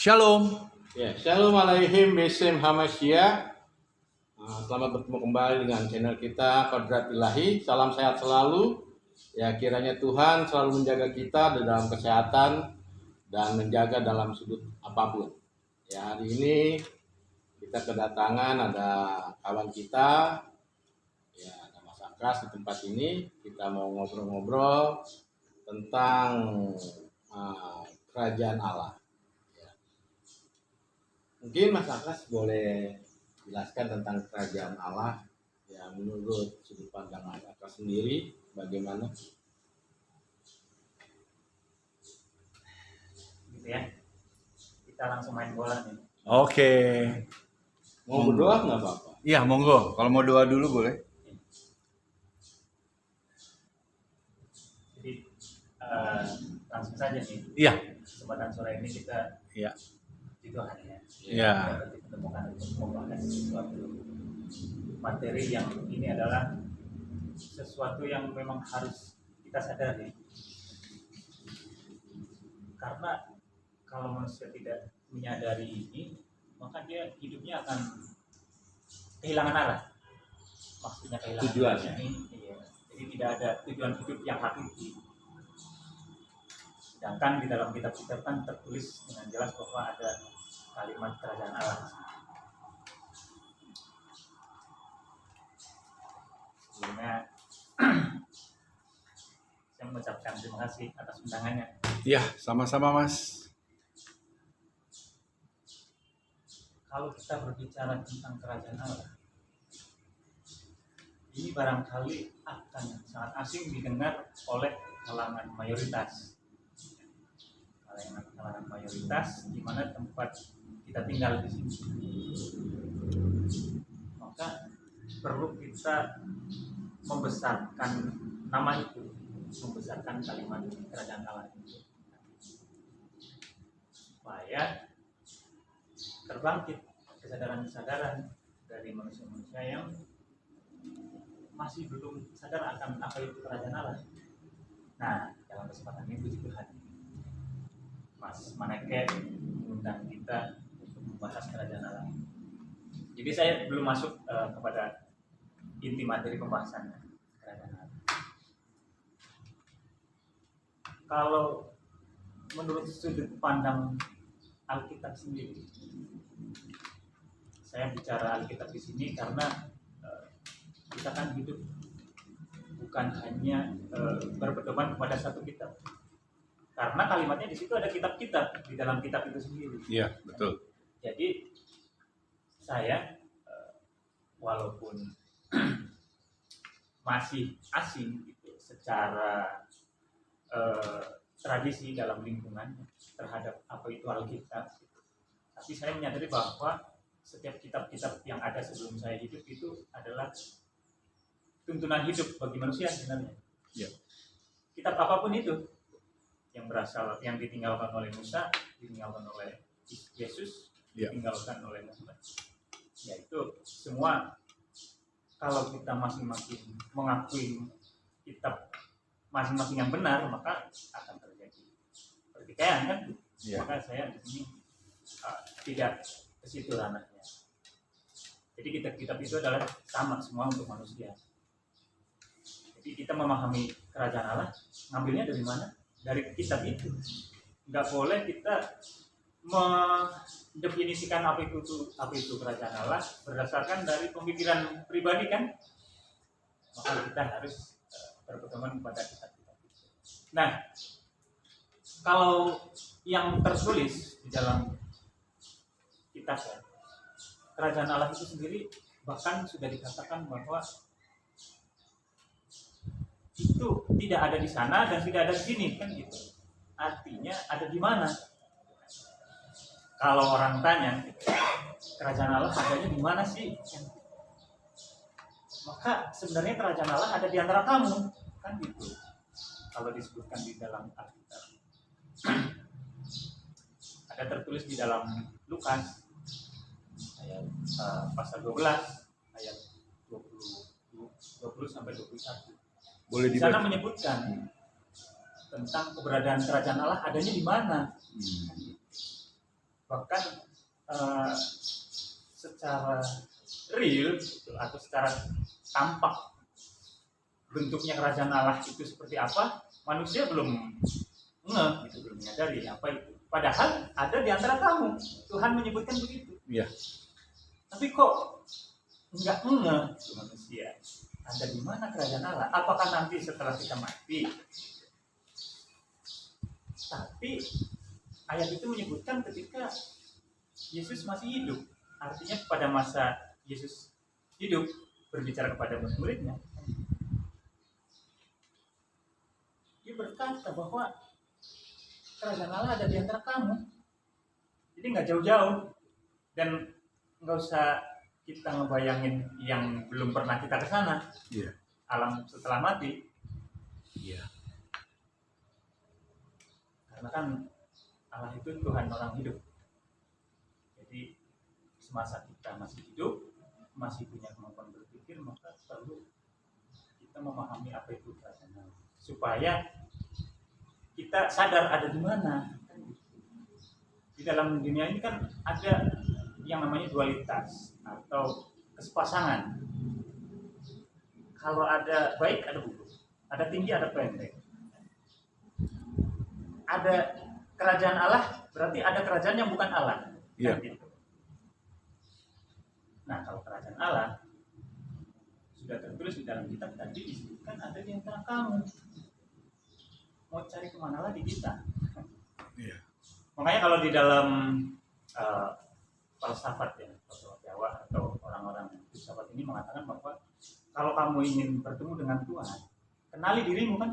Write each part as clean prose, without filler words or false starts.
Shalom. Ya, Shalom Aleihim Besem Hamasya. Selamat bertemu kembali dengan channel kita Kodrat Ilahi. Salam sehat selalu. Ya, kiranya Tuhan selalu menjaga kita di dalam kesehatan dan menjaga dalam sudut apapun. Ya, hari ini kita kedatangan ada kawan kita, ya ada Mas Akras di tempat ini. Kita mau ngobrol-ngobrol tentang kerajaan Allah. Mungkin Mas Akras boleh jelaskan tentang kerajaan Allah ya menurut sudut pandang Mas Akras sendiri bagaimana? Gitu ya. Kita langsung main bola nih. Oke. Mau berdoa nggak apa-apa? Iya, monggo. Kalau mau doa dulu boleh. Jadi langsung saja nih. Iya. Kesempatan sore ini kita Iya. itu hanya Iya. ditemukan untuk membahas sesuatu materi yang ini adalah sesuatu yang memang harus kita sadari. Karena kalau manusia tidak menyadari ini, maka dia hidupnya akan kehilangan arah. Maksudnya kehilangan Tujuan. arah ini, iya. Jadi tidak ada tujuan hidup yang hakiki. Sedangkan di dalam kitab-kitab kan tertulis dengan jelas bahwa ada kalimat kerajaan Allah. Sebelumnya saya mengucapkan terima kasih atas undangannya. Iya, sama-sama Mas. Kalau kita berbicara tentang kerajaan Allah, ini barangkali akan sangat asing didengar oleh kalangan mayoritas. Kalangan mayoritas di mana tempat kita tinggal di sini. Maka perlu kita membesarkan nama itu, membesarkan kalimat kerajaan Allah itu, supaya terbangkit kesadaran-kesadaran dari manusia-manusia yang masih belum sadar akan apa itu kerajaan Allah. Nah, dalam kesempatan ini puji Tuhan, Mas Maneke mengundang kita untuk membahas kerajaan Allah. Jadi saya belum masuk kepada inti materi pembahasan kerajaan Allah. Kalau menurut sudut pandang Alkitab sendiri, saya bicara Alkitab di sini karena kita kan hidup bukan hanya berpedoman kepada satu kitab. Karena kalimatnya di situ ada kitab-kitab di dalam kitab itu sendiri. Iya, betul. Jadi saya walaupun masih asing gitu, secara tradisi dalam lingkungan terhadap apa itu Alkitab, gitu. Tapi saya menyadari bahwa setiap kitab-kitab yang ada sebelum saya hidup itu adalah tuntunan hidup bagi manusia sebenarnya. Iya. Kitab apapun itu yang berasal, yang ditinggalkan oleh Musa, ditinggalkan oleh Yesus, Ya. ditinggalkan oleh Muhammad, yaitu semua kalau kita masing-masing mengakui kitab masing-masing yang benar, maka akan terjadi pertikaian kan? Ya. Maka saya di sini tidak ke situ ranahnya. Jadi kitab-kitab itu adalah sama semua untuk manusia. Jadi kita memahami kerajaan Allah, ngambilnya dari mana? Dari kitab itu. Nggak boleh kita mendefinisikan apa itu kerajaan Allah berdasarkan dari pemikiran pribadi kan? Maka kita harus berpedoman kepada kitab-kitab itu. Nah, kalau yang tertulis di dalam kitab ya, kerajaan Allah itu sendiri bahkan sudah dikatakan bahwa itu tidak ada di sana dan tidak ada di sini kan gitu. Artinya ada di mana? Kalau orang tanya kerajaan Allah adanya di mana sih? Maka sebenarnya kerajaan Allah ada di antara kamu kan gitu. Kalau disebutkan di dalam Alkitab, ada tertulis di dalam Lukas ayat pasal 12 ayat 20 sampai 21. Boleh Di sana dibaca. menyebutkan tentang keberadaan kerajaan Allah adanya di mana. Bahkan secara real gitu, atau secara tampak bentuknya kerajaan Allah itu seperti apa, manusia belum ngeh gitu, belum menyadari apa itu. Padahal ada di antara kamu, Tuhan menyebutkan begitu. Iya. Tapi kok nggak ngeh itu manusia. Ada di mana kerajaan Allah? Apakah nanti setelah kita mati? Tapi ayat itu menyebutkan ketika Yesus masih hidup. Artinya pada masa Yesus hidup, berbicara kepada murid-muridnya, dia berkata bahwa kerajaan Allah ada di antara kamu. Jadi nggak jauh-jauh, dan nggak usah kita ngebayangin yang belum pernah kita ke sana. Iya. Alam setelah mati. Iya. Karena kan Allah itu Tuhan orang hidup. Jadi semasa kita masih hidup, masih punya kemampuan berpikir, maka perlu kita memahami apa itu kerajaan Allah, supaya kita sadar ada di mana. Di dalam dunia ini kan ada yang namanya dualitas atau kesepasangan. Kalau ada baik, ada buruk, ada tinggi, ada pendek. Ada kerajaan Allah, berarti ada kerajaan yang bukan Allah. Iya. Kan gitu. Nah, kalau kerajaan Allah sudah tertulis di dalam kitab tadi disebutkan ada di antara kamu. Mau cari kemana lagi kita? Iya. Makanya kalau di dalam falsafat ya, falsafat Jawa atau orang-orang filsafat ini mengatakan bahwa kalau kamu ingin bertemu dengan Tuhan, kenali dirimu kan.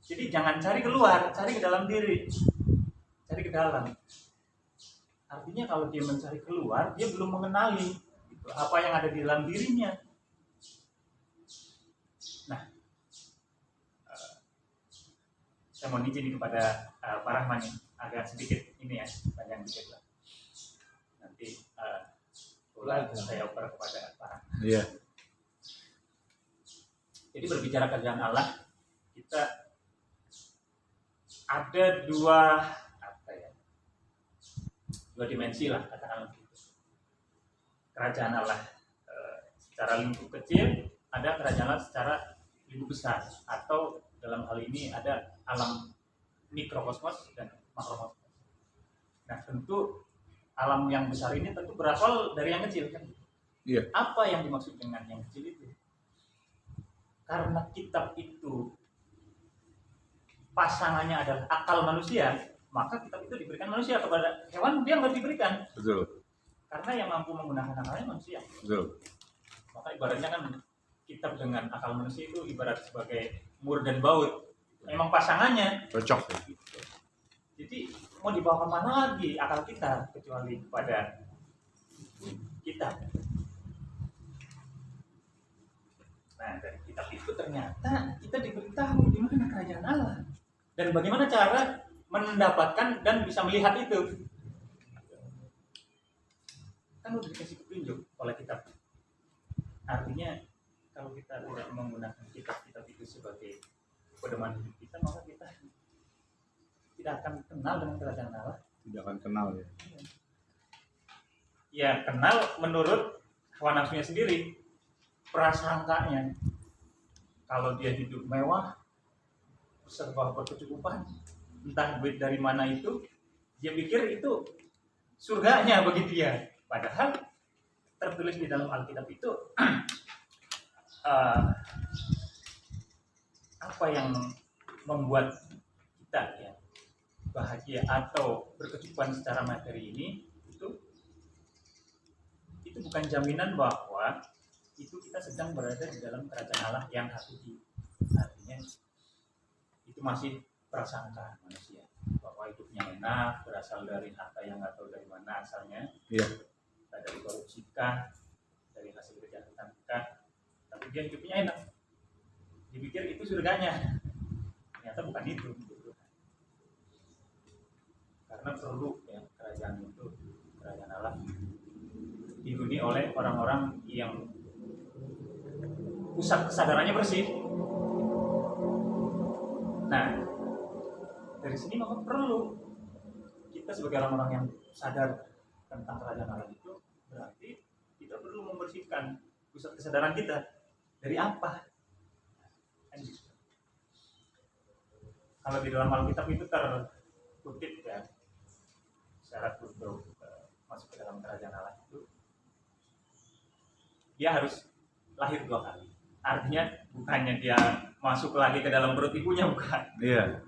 Jadi jangan cari keluar, cari ke dalam diri, cari ke dalam. Artinya kalau dia mencari keluar, dia belum mengenali gitu, apa yang ada di dalam dirinya. Nah, saya mau izin kepada Pak Rahman agak sedikit ini ya, panjang dikit lah. Nanti saya oper kepada Pak Rahman. Iya. Jadi berbicara kerajaan Allah, kita ada dua dimensi lah, katakanlah gitu. Kerajaan Allah secara lingkup kecil, ada kerajaan Allah secara lingkup besar, atau dalam hal ini ada alam mikrokosmos dan makrokosmos. Nah, tentu alam yang besar ini tentu berasal dari yang kecil kan. Iya. Apa yang dimaksud dengan yang kecil itu? Karena kitab itu pasangannya adalah akal manusia, maka kitab itu diberikan manusia. Kepada hewan dia nggak diberikan. Betul. Karena yang mampu menggunakan akalnya manusia. Betul. Maka ibaratnya kan kitab dengan akal manusia itu ibarat sebagai mur dan baut. Memang pasangannya. Cocok. Jadi mau dibawa kemana lagi akal kita kecuali kepada kita. Nah, dari kitab itu ternyata kita diberitahu di mana kerajaan Allah dan bagaimana cara mendapatkan dan bisa melihat itu. Kan udah dikasih petunjuk oleh kitab. Artinya kalau kita tidak menggunakan kitab-kitab itu sebagai pedoman hidup kita, maka kita tidak akan kenal dengan kerajaan Allah. Tidak akan kenal ya. Ya kenal menurut hawa nafsunya sendiri, prasangkanya. Kalau dia hidup mewah, serba berkecukupan, entah duit dari mana itu, dia pikir itu surganya bagi dia. Padahal tertulis di dalam Alkitab itu apa yang membuat kita ya bahagia atau berkecukupan secara materi ini itu bukan jaminan bahwa itu kita sedang berada di dalam kerajaan Allah yang hakiki. Artinya itu masih prasangka manusia bahwa hidupnya enak, berasal dari harta yang nggak tahu dari mana asalnya. Iya. Dari korupsi kah, dari hasil kejahatan kah, tapi dia hidupnya enak. Dipikir itu surganya, ternyata bukan itu. Karena perlu ya kerajaan itu, kerajaan Allah dihuni oleh orang-orang yang pusat kesadarannya bersih. Nah, dari sini maka perlu kita kita sebagai orang-orang yang sadar tentang kerajaan Allah itu berarti kita perlu membersihkan pusat kesadaran kita dari apa? Kan gitu. Kalau di dalam Alkitab itu terkutip ya syarat untuk masuk ke dalam kerajaan Allah itu dia harus lahir 2 kali. Artinya bukannya dia masuk lagi ke dalam perut ibunya, bukan. Iya.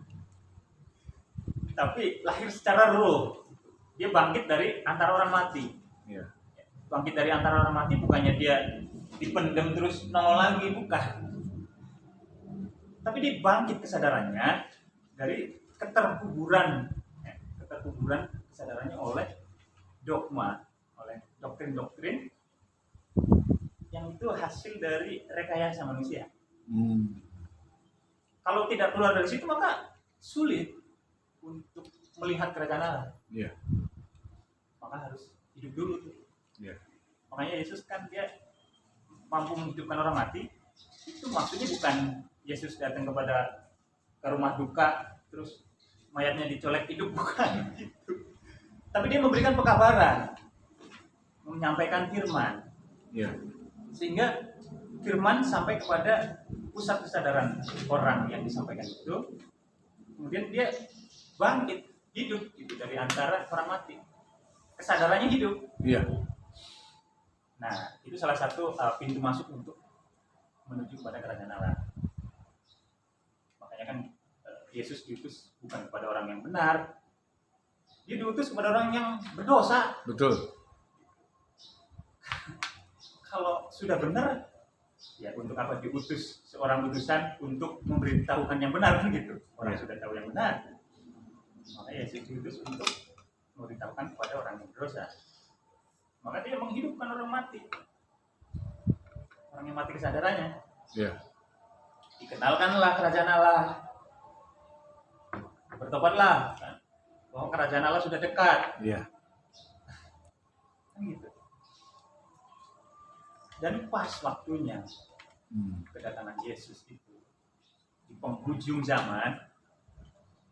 Tapi lahir secara ruh. Dia bangkit dari antara orang mati. Iya. Bangkit dari antara orang mati bukannya dia dipendam terus nongol lagi, bukan. Tapi dia bangkit kesadarannya dari keterkuburan kesadarannya oleh dogma, oleh doktrin-doktrin yang itu hasil dari rekayasa manusia. Kalau tidak keluar dari situ maka sulit untuk melihat kerajaan Allah. Iya. Maka harus hidup dulu tuh. Iya. Makanya Yesus kan dia mampu menghidupkan orang mati. Itu maksudnya bukan Yesus datang ke rumah duka terus mayatnya dicolek hidup, bukan gitu. Tapi dia memberikan pekabaran, menyampaikan firman. Iya. Sehingga firman sampai kepada pusat kesadaran orang yang disampaikan itu, kemudian dia bangkit hidup gitu dari antara orang mati, kesadarannya hidup. Iya. Nah itu salah satu pintu masuk untuk menuju kepada kerajaan Allah. Makanya kan Yesus diutus bukan kepada orang yang benar, dia diutus kepada orang yang berdosa. Betul. Kalau sudah benar, ya untuk apa diutus seorang utusan untuk memberitahukan yang benar kan gitu. Orang sudah tahu yang benar. Makanya Yesus diutus untuk memberitahukan kepada orang yang berdosa. Maka dia menghidupkan orang mati. Orang yang mati kesadarannya. Iya. Dikenalkanlah kerajaan Allah. Bertobatlah bahwa kerajaan Allah sudah dekat. Iya. Kan gitu. Dan pas waktunya kedatangan Yesus itu di penghujung zaman,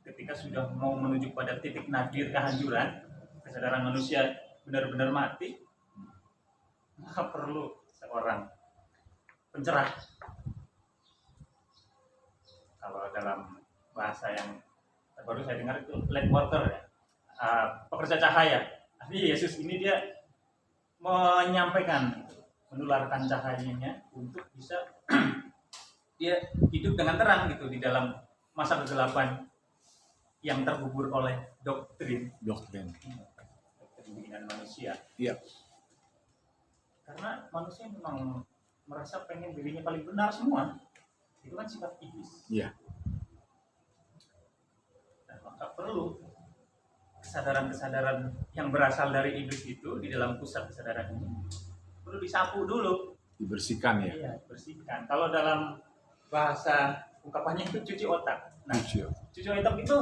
ketika sudah mau menuju pada titik nadir kehancuran, kesadaran manusia benar-benar mati, maka perlu seorang pencerah. Kalau dalam bahasa yang baru saya dengar itu light worker ya, pekerja cahaya. Tapi Yesus ini dia menyampaikan, menularkan cahayanya untuk bisa dia hidup dengan terang gitu di dalam masa kegelapan yang terkubur oleh doktrin bikinan manusia. Iya. Karena manusia memang merasa pengen dirinya paling benar semua. Itu kan sifat iblis. Iya. Nah, maka perlu kesadaran-kesadaran yang berasal dari iblis itu di dalam pusat kesadaran ini perlu disapu dulu, Dibersihkan ya. iya, bersihkan. Kalau dalam bahasa ungkapannya itu cuci otak. Nah, cuci otak itu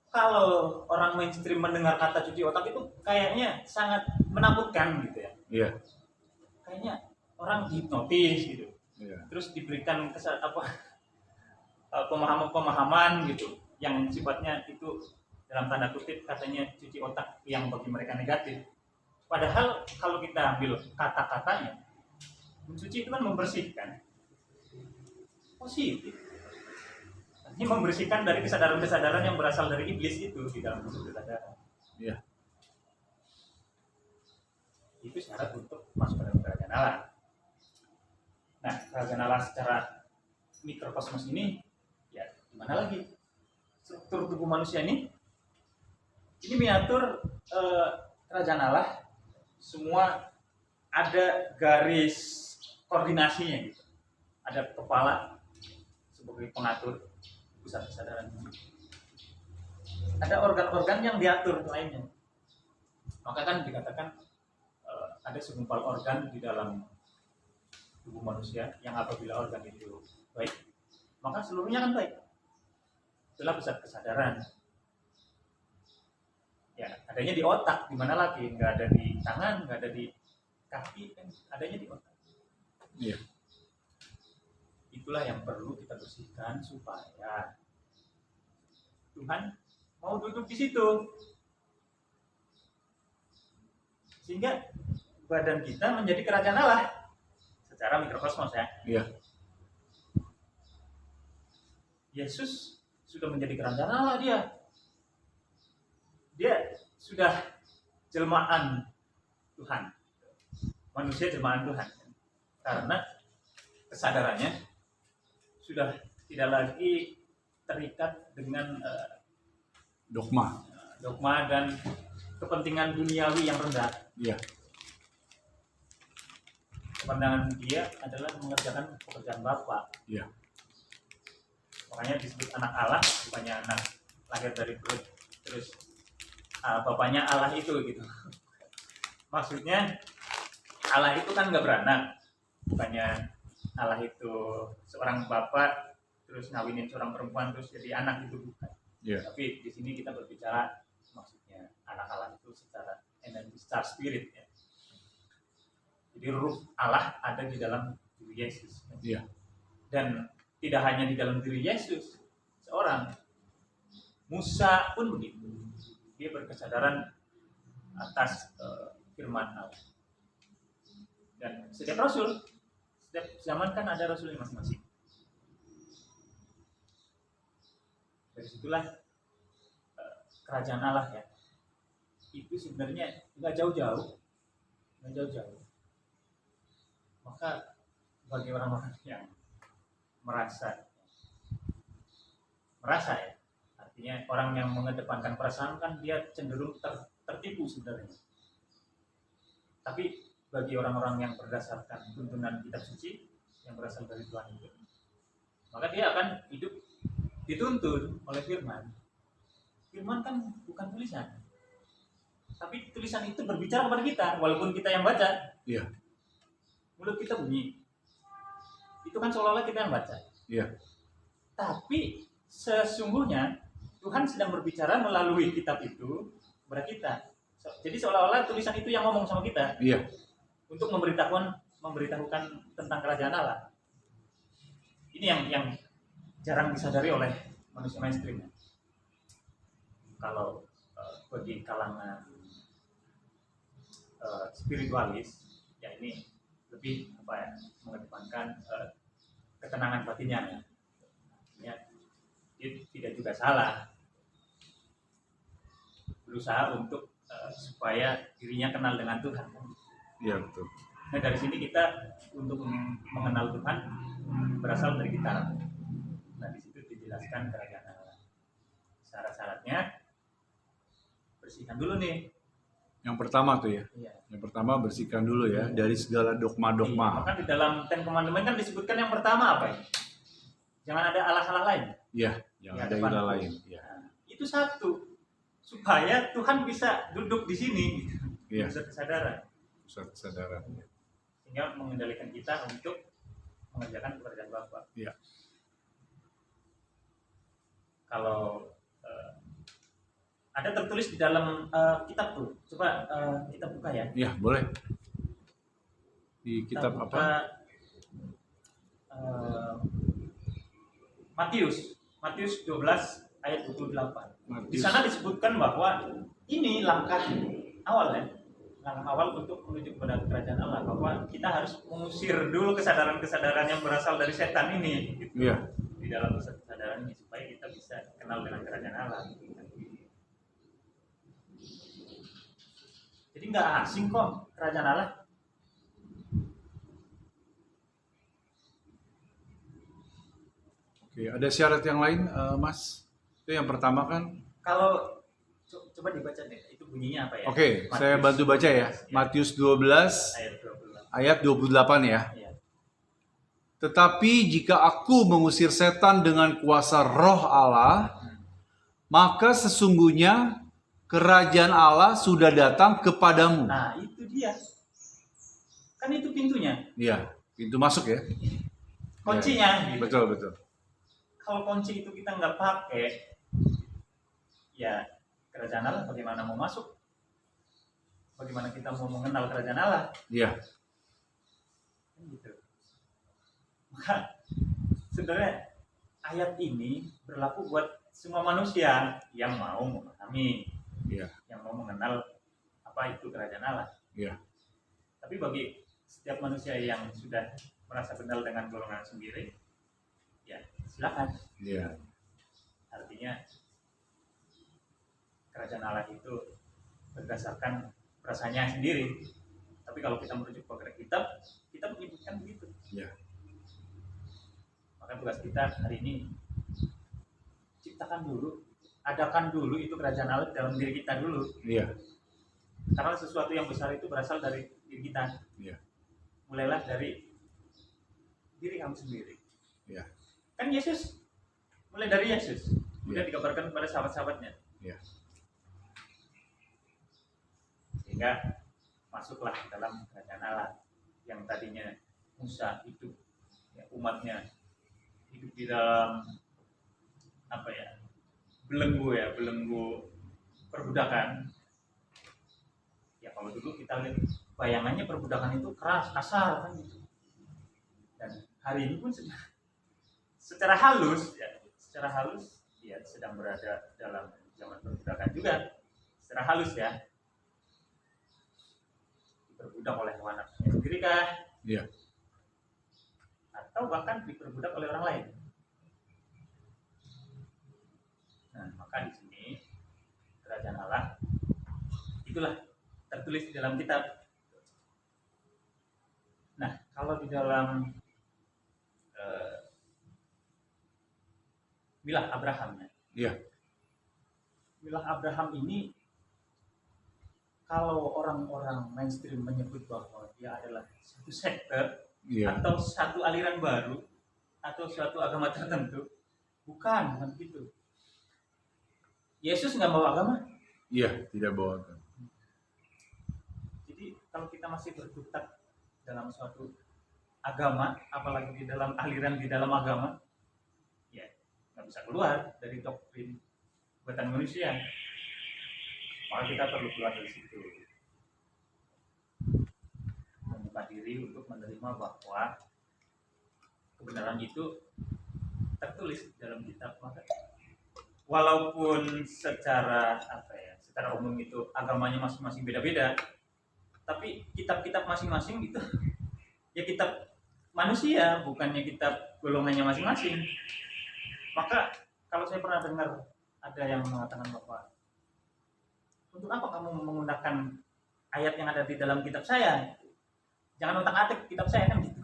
kalau orang mainstream mendengar kata cuci otak itu kayaknya sangat menakutkan gitu ya. Iya. Kayaknya orang hipnotis gitu. Iya. Terus diberikan pemahaman-pemahaman gitu yang sifatnya itu dalam tanda kutip katanya cuci otak yang bagi mereka negatif. Padahal kalau kita ambil kata-katanya, mencuci itu kan membersihkan, positif. Ini membersihkan dari kesadaran-kesadaran yang berasal dari iblis itu di dalam pusat kesadaran. Iya. Itu syarat untuk masuk ke dalam kerajaan Allah. Nah, kerajaan Allah secara mikrokosmos ini, ya gimana lagi? Struktur tubuh manusia ini miniatur kerajaan Allah. Semua ada garis koordinasinya gitu. Ada kepala sebagai pengatur pusat kesadaran. Ada organ-organ yang diatur lainnya. Maka kan dikatakan ada segumpal organ di dalam tubuh manusia yang apabila organ itu baik, maka seluruhnya kan baik. Itulah pusat kesadaran. Ya, adanya di otak, di mana lagi? Nggak ada di tangan, nggak ada di kaki, kan adanya di otak. Iya. Itulah yang perlu kita bersihkan supaya Tuhan mau duduk di situ. Sehingga badan kita menjadi kerajaan Allah secara mikrokosmos ya. Iya. Yesus sudah menjadi kerajaan Allah dia. Dia sudah jelmaan Tuhan. Manusia jelmaan Tuhan. Karena kesadarannya sudah tidak lagi terikat dengan Dogma. dogma dan kepentingan duniawi yang rendah. Iya. Pandangan dia adalah mengerjakan pekerjaan Bapa. Iya. Makanya disebut anak Allah, bukannya anak lahir dari perut terus bapaknya Allah itu gitu. Maksudnya Allah itu kan nggak beranak, bukannya Allah itu seorang bapak terus ngawinin seorang perempuan terus jadi anak, itu bukan. Iya. Tapi di sini kita berbicara maksudnya anak Allah itu secara energi, secara spirit ya. Jadi ruh Allah ada di dalam diri Yesus. Iya. Dan tidak hanya di dalam diri Yesus, seorang Musa pun begitu. Dia berkesadaran atas firman Allah. Dan setiap rasul, setiap zaman kan ada rasulnya masing-masing. Dari situlah kerajaan Allah ya. Itu sebenarnya nggak jauh-jauh. Maka bagi orang-orang yang merasa ya, artinya orang yang mengedepankan perasaan kan dia cenderung tertipu sebenarnya. Tapi bagi orang-orang yang berdasarkan tuntunan kitab suci yang berasal dari Tuhan itu, maka dia akan hidup dituntun oleh firman. Firman kan bukan tulisan, tapi tulisan itu berbicara kepada kita walaupun kita yang baca. Iya. Mulut kita bunyi, itu kan seolah-olah kita yang baca. Iya. Tapi sesungguhnya Tuhan sedang berbicara melalui kitab itu kepada kita. Jadi seolah-olah tulisan itu yang ngomong sama kita. Iya. Untuk memberitahukan tentang kerajaan Allah. Ini yang jarang disadari oleh manusia mainstream. Kalau bagi kalangan spiritualis, ya ini lebih mengedepankan ketenangan batinnya ya. Artinya dia tidak juga salah berusaha untuk supaya dirinya kenal dengan Tuhan. Iya, betul. Nah dari sini kita untuk mengenal Tuhan berasal dari kita. Nah di situ dijelaskan kerajaan Allah. Syarat-syaratnya bersihkan dulu nih. Yang pertama tuh ya. Iya. Yang pertama bersihkan dulu ya dari segala dogma-dogma. Maka di dalam Ten Commandment kan disebutkan yang pertama apa ya? Jangan ada Allah-Allah lain. Iya, jangan ada ilah lain. Iya. Nah, itu satu supaya Tuhan bisa duduk di sini. Iya. Bisa kesadaran. Pusat kesadaran. Sehingga mengendalikan kita untuk mengerjakan pekerjaan Bapa. Iya. Kalau ada tertulis di dalam kitab tuh, coba kita buka ya. Iya, boleh. Di kitab Kita buka, apa? Matius 12 ayat 28. Di Matius. sana disebutkan bahwa ini langkah awal ya. Langkah awal untuk menuju kepada kerajaan Allah, bahwa kita harus mengusir dulu kesadaran-kesadaran yang berasal dari setan ini gitu. Iya. Di dalam kesadaran ini supaya kita bisa kenal dengan kerajaan Allah. Jadi nggak asing kok kerajaan Allah. Oke, ada syarat yang lain, Mas? Itu yang pertama kan? Kalau coba dibaca deh, itu bunyinya apa ya? Oke, saya bantu baca ya. Matius 12 ayat 28 ya. Ya. Tetapi jika aku mengusir setan dengan kuasa roh Allah, maka sesungguhnya kerajaan Allah sudah datang kepadamu. Nah, itu dia. Kan itu pintunya, Iya, pintu masuk ya. kuncinya. Gitu. Betul, betul. Kalau kunci itu kita nggak pakai, ya kerajaan Allah bagaimana mau masuk? Bagaimana kita mau mengenal kerajaan Allah? Iya. Gitu. Maka sebenarnya ayat ini berlaku buat semua manusia yang mau memahami, Iya. yang mau mengenal apa itu kerajaan Allah. Iya. Tapi bagi setiap manusia yang sudah merasa kenal dengan golongan sendiri, ya silakan. Iya. Artinya kerajaan Allah itu berdasarkan rasanya sendiri. Tapi kalau kita merujuk kepada kitab, kita menyebutkan begitu. Iya. Maka tugas kita hari ini ciptakan dulu, adakan dulu itu kerajaan Allah dalam diri kita dulu. Iya. Karena sesuatu yang besar itu berasal dari diri kita. Iya. Mulailah dari diri kamu sendiri. Iya. Kan Yesus mulai dari Yesus, kemudian Iya. dikabarkan kepada sahabat-sahabatnya. Iya. Sehingga masuklah dalam kerajaan Allah yang tadinya Musa hidup, ya, umatnya hidup di dalam belenggu perbudakan. Ya kalau dulu kita lihat bayangannya perbudakan itu keras, kasar kan gitu. Dan hari ini pun secara halus dia sedang berada dalam zaman perbudakan juga. Secara halus ya. Diperbudak oleh hewan nafsunya sendiri kah? Iya. Atau bahkan diperbudak oleh orang lain. Nah, maka di sini kerajaan Allah itulah tertulis di dalam kitab. Nah, kalau di dalam Milah Abraham ya. Iya. Milah Abraham ini kalau orang-orang mainstream menyebut bahwa dia adalah satu sekte Iya. atau satu aliran baru atau suatu agama tertentu, bukan begitu. Yesus nggak bawa agama. Iya, tidak bawa agama. Jadi kalau kita masih berkutat dalam suatu agama, apalagi di dalam aliran di dalam agama, ya nggak bisa keluar dari doktrin buatan manusia. Maka kita perlu keluar dari situ, membuka diri untuk menerima bahwa kebenaran itu tertulis dalam kitab. Maka walaupun secara secara umum itu agamanya masing-masing beda-beda, tapi kitab-kitab masing-masing itu ya kitab manusia, bukannya kitab golongannya masing-masing. Maka kalau saya pernah dengar ada yang mengatakan bahwa untuk apa kamu menggunakan ayat yang ada di dalam kitab saya? Jangan otak-atik kitab saya kan gitu.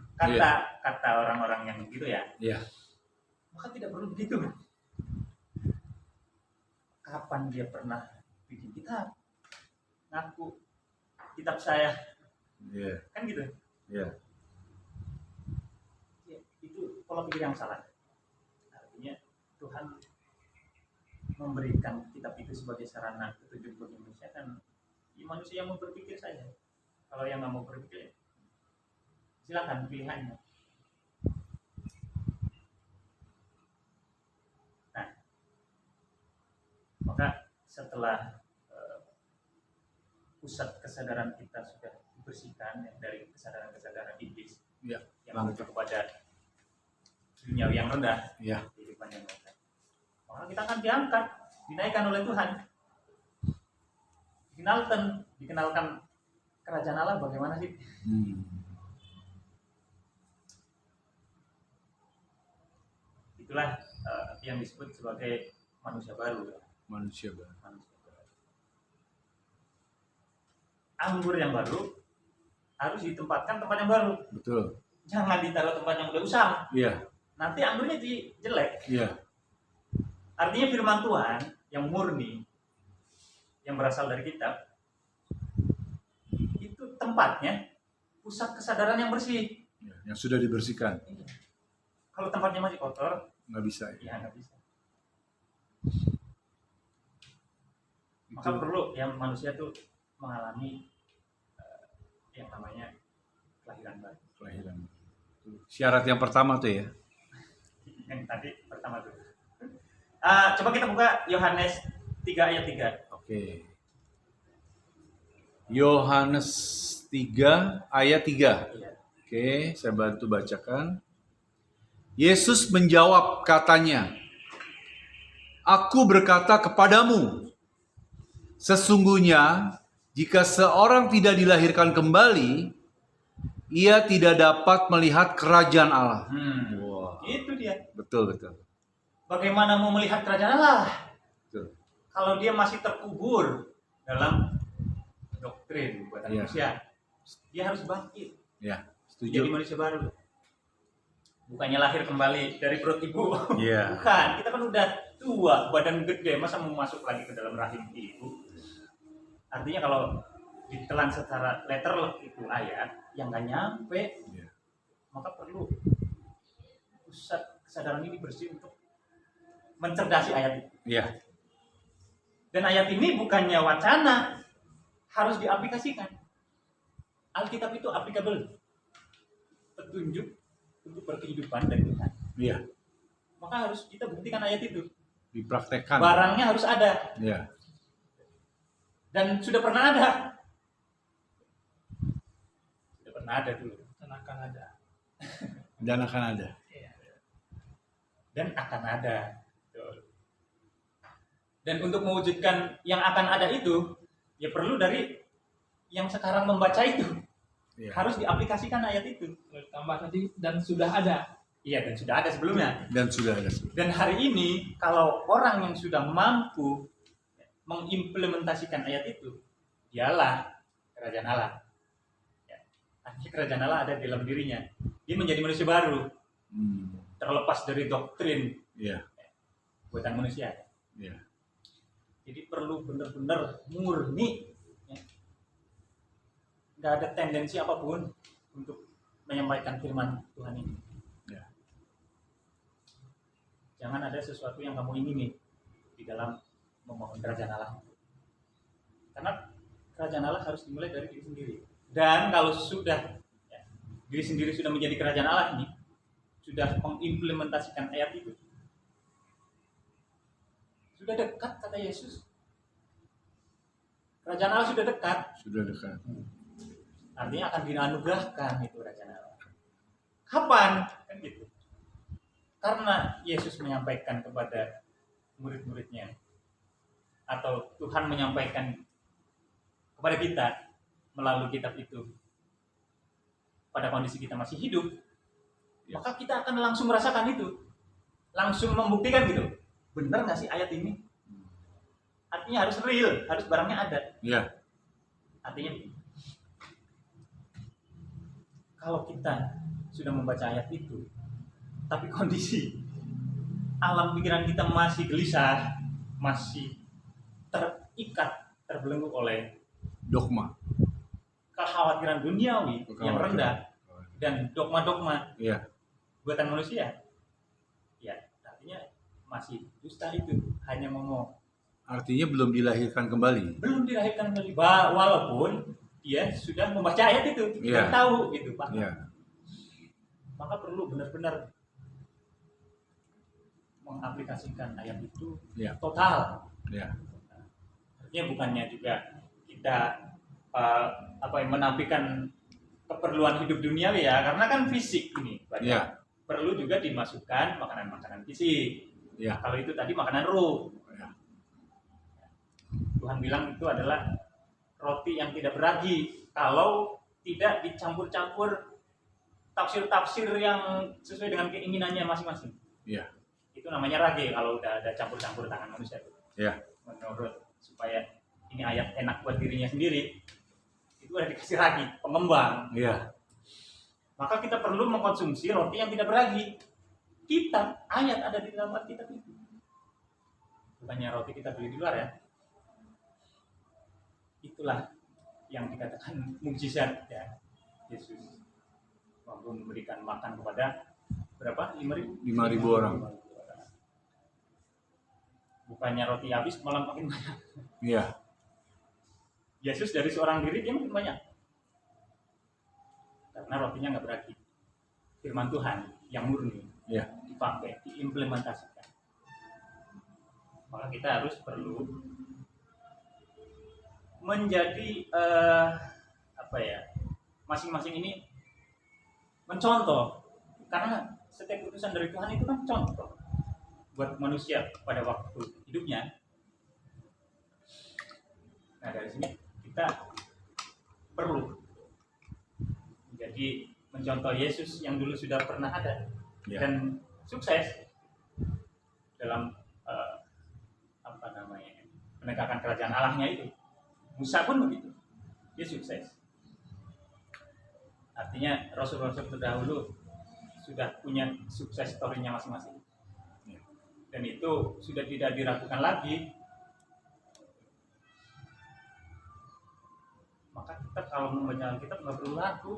Kata orang-orang yang gitu ya. Iya. Maka tidak perlu begitu. Kapan dia pernah bikin kitab? Ngaku kitab saya. Iya. Kan gitu. Iya. Ya, itu pola pikir yang salah. Artinya Tuhan memberikan kitab itu sebagai sarana petunjuk bagi manusia kan ya manusia yang mau berpikir saja. Kalau yang nggak mau berpikir silakan pilihannya. Nah, maka setelah pusat kesadaran kita sudah dibersihkan dari kesadaran-kesadaran iblis Iya. yang menuju kepada dunia yang rendah, Iya. kehidupan yang rendah. Maka kita akan diangkat, dinaikkan oleh Tuhan. Dikenalkan kerajaan Allah bagaimana sih? Itulah yang disebut sebagai manusia baru. Manusia baru. Anggur yang baru harus ditempatkan tempat yang baru. Betul. Jangan ditaruh tempat yang udah usang. Iya. Nanti anggurnya jelek. Iya. Artinya firman Tuhan yang murni, yang berasal dari kitab, itu tempatnya pusat kesadaran yang bersih. Iya. Yang sudah dibersihkan. Kalau tempatnya masih kotor, Nggak bisa. ya nggak bisa. Maka perlu yang manusia tuh mengalami yang namanya kelahiran baru. Kelahiran. Syarat yang pertama tuh ya. Yang tadi pertama tuh. Coba kita buka Yohanes 3 ayat 3. Oke. Yohanes 3 ayat 3. Iya. Oke, saya bantu bacakan. Yesus menjawab katanya, "Aku berkata kepadamu, sesungguhnya Jika seorang tidak dilahirkan kembali, ia tidak dapat melihat kerajaan Allah. Wah, Itu dia. betul betul. Bagaimana mau melihat kerajaan Allah Betul. kalau dia masih terkubur dalam doktrin buatan Iya. manusia? Dia harus bangkit, Ya, jadi setuju. manusia baru. Bukannya lahir kembali dari perut ibu. Iya. Bukan, kita kan udah tua, badan gede, masa mau masuk lagi ke dalam rahim ibu? Artinya kalau ditelan secara letterlek itu ayat yang nggak nyampe, Iya. maka perlu pusat kesadaran ini bersih untuk mencerdasi ayat itu. Iya. Dan ayat ini bukannya wacana, harus diaplikasikan. Alkitab itu applicable, petunjuk untuk berkehidupan dari Tuhan. Iya. Maka harus kita buktikan ayat itu. Dipraktekkan. Barangnya harus ada. Iya. Dan sudah pernah ada. Sudah pernah ada dulu. Dan akan ada. Dan akan ada. Dan akan ada. Betul. Dan untuk mewujudkan yang akan ada itu, ya perlu dari yang sekarang membaca itu. Iya. Harus diaplikasikan ayat itu. Tambah tadi dan sudah ada. Iya, dan sudah ada sebelumnya. Dan sudah ada. Dan hari ini, kalau orang yang sudah mampu mengimplementasikan ayat itu, dialah kerajaan Allah. Ya. Artinya kerajaan Allah ada di dalam dirinya. Dia menjadi manusia baru, terlepas dari doktrin Iya. buatan manusia. Iya. Jadi perlu benar-benar murni, ya. Nggak ada tendensi apapun untuk menyampaikan firman Tuhan ini. Ya. Jangan ada sesuatu yang kamu ingini di dalam memohon kerajaan Allah. Karena kerajaan Allah harus dimulai dari diri sendiri. Dan kalau sudah ya, diri sendiri sudah menjadi kerajaan Allah ini, sudah mengimplementasikan ayat itu, sudah dekat kata Yesus. Kerajaan Allah sudah dekat. Sudah dekat. Artinya akan dianugerahkan itu kerajaan Allah. Kapan? Kan gitu. Karena Yesus menyampaikan kepada murid-muridnya, atau Tuhan menyampaikan kepada kita melalui kitab itu pada kondisi kita masih hidup, Ya. maka kita akan langsung merasakan itu, langsung membuktikan gitu, benar nggak sih ayat ini? Artinya harus real, harus barangnya ada. Iya. Artinya kalau kita sudah membaca ayat itu, tapi kondisi alam pikiran kita masih gelisah, masih terikat, terbelenggu oleh Dogma. kekhawatiran duniawi yang rendah dan dogma-dogma Iya. buatan manusia, ya artinya masih dusta itu, hanya ngomong, Artinya belum dilahirkan kembali. belum dilahirkan kembali, walaupun dia sudah membaca ayat itu Iya. dan tahu gitu Pak. Iya. Maka perlu benar-benar mengaplikasikan ayat itu Iya. total. Iya. Artinya bukannya juga kita menafikan keperluan hidup duniawi ya, karena kan fisik ini banyak. Iya. Perlu juga dimasukkan makanan-makanan fisik. Iya. Kalau itu tadi makanan ruh. Iya. Tuhan bilang itu adalah roti yang tidak beragi kalau tidak dicampur-campur tafsir-tafsir yang sesuai dengan keinginannya masing-masing. Iya. Itu namanya rage kalau udah ada campur-campur tangan manusia. Iya. Menurut supaya ini ayat enak buat dirinya sendiri, itu udah dikasih ragi, pengembang. Iya. Maka kita perlu mengkonsumsi roti yang tidak beragi. Kitab, ayat ada di dalam Alkitab itu. Bukannya roti kita beli di luar ya. Itulah yang dikatakan mukjizat ya. Yesus mampu memberikan makan kepada berapa? 5.000? 5.000 orang. Bukannya roti habis malah makin banyak. Iya. Yesus dari seorang diri dia makin banyak. Karena rotinya nggak berarti. Firman Tuhan yang murni Iya. dipakai, diimplementasikan. Maka kita harus perlu menjadi masing-masing ini mencontoh, karena setiap putusan dari Tuhan itu kan contoh buat manusia pada waktu hidupnya. Nah dari sini kita perlu menjadi mencontoh Yesus yang dulu sudah pernah ada dan sukses dalam penegakan kerajaan Allahnya itu. Musa pun begitu, dia sukses. Artinya rasul-rasul terdahulu sudah punya sukses story-nya masing-masing. Dan itu sudah tidak diragukan lagi. Maka kita kalau membaca Alkitab nggak perlu ragu.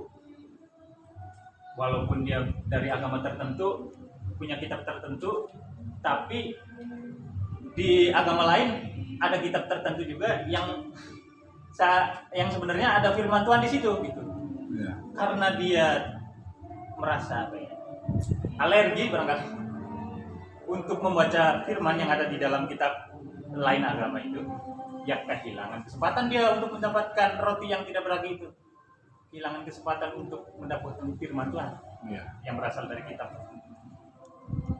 Walaupun dia dari agama tertentu, punya kitab tertentu, tapi di agama lain ada kitab tertentu juga yang sebenarnya ada firman Tuhan di situ gitu. Ya. Karena dia merasa alergi barangkali untuk membaca firman yang ada di dalam kitab lain agama itu, ya kehilangan kesempatan dia untuk mendapatkan roti yang tidak beragi itu, kehilangan kesempatan untuk mendapatkan firman Tuhan yang berasal dari kitab.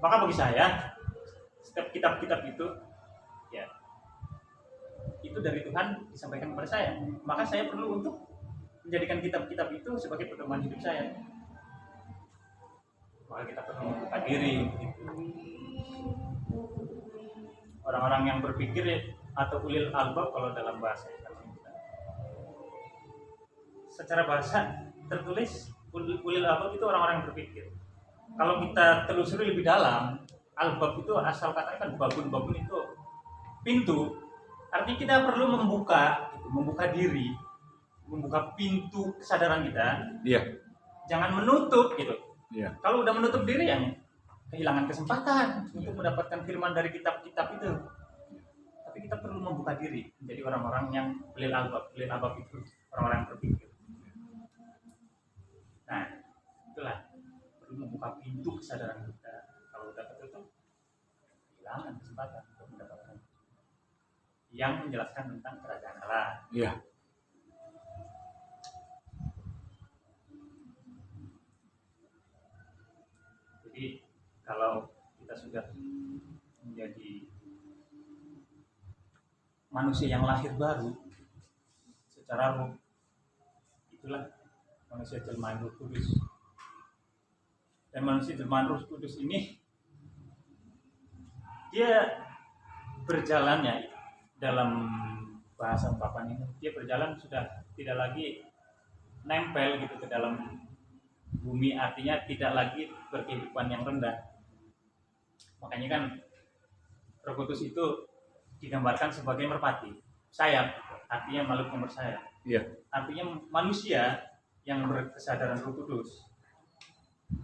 Maka bagi saya setiap kitab-kitab itu ya itu dari Tuhan disampaikan kepada saya, maka saya perlu untuk menjadikan kitab-kitab itu sebagai pedoman hidup saya. Maka kita perlu membuka diri gitu. Orang-orang yang berpikir atau ulil albab kalau dalam bahasa secara bahasa tertulis ulil albab itu orang-orang yang berpikir. Kalau kita telusuri lebih dalam, albab itu asal katanya kan babun itu pintu. Artinya kita perlu membuka diri, membuka pintu kesadaran kita. Iya. Jangan menutup gitu. Iya. Kalau udah menutup diri yang kehilangan kesempatan untuk mendapatkan firman dari kitab-kitab itu. Tapi kita perlu membuka diri menjadi orang-orang yang ulil albab. Ulil albab itu orang-orang yang berpikir. Nah, itulah perlu membuka pintu kesadaran kita. Kalau udah tertutup, kehilangan kesempatan untuk mendapatkan yang menjelaskan tentang kerajaan Allah. Iya. Jadi kalau kita sudah menjadi manusia yang lahir baru secara roh, itulah manusia jelmaan Roh Kudus. Dan manusia jelmaan Roh Kudus ini dia berjalannya dalam bahasa ungkapan ini, dia berjalan sudah tidak lagi nempel gitu ke dalam bumi, artinya tidak lagi berkehidupan yang rendah. Makanya kan Roh Kudus itu digambarkan sebagai merpati, sayap, artinya makhluk yang bersayap. Iya. Artinya manusia yang berkesadaran Roh Kudus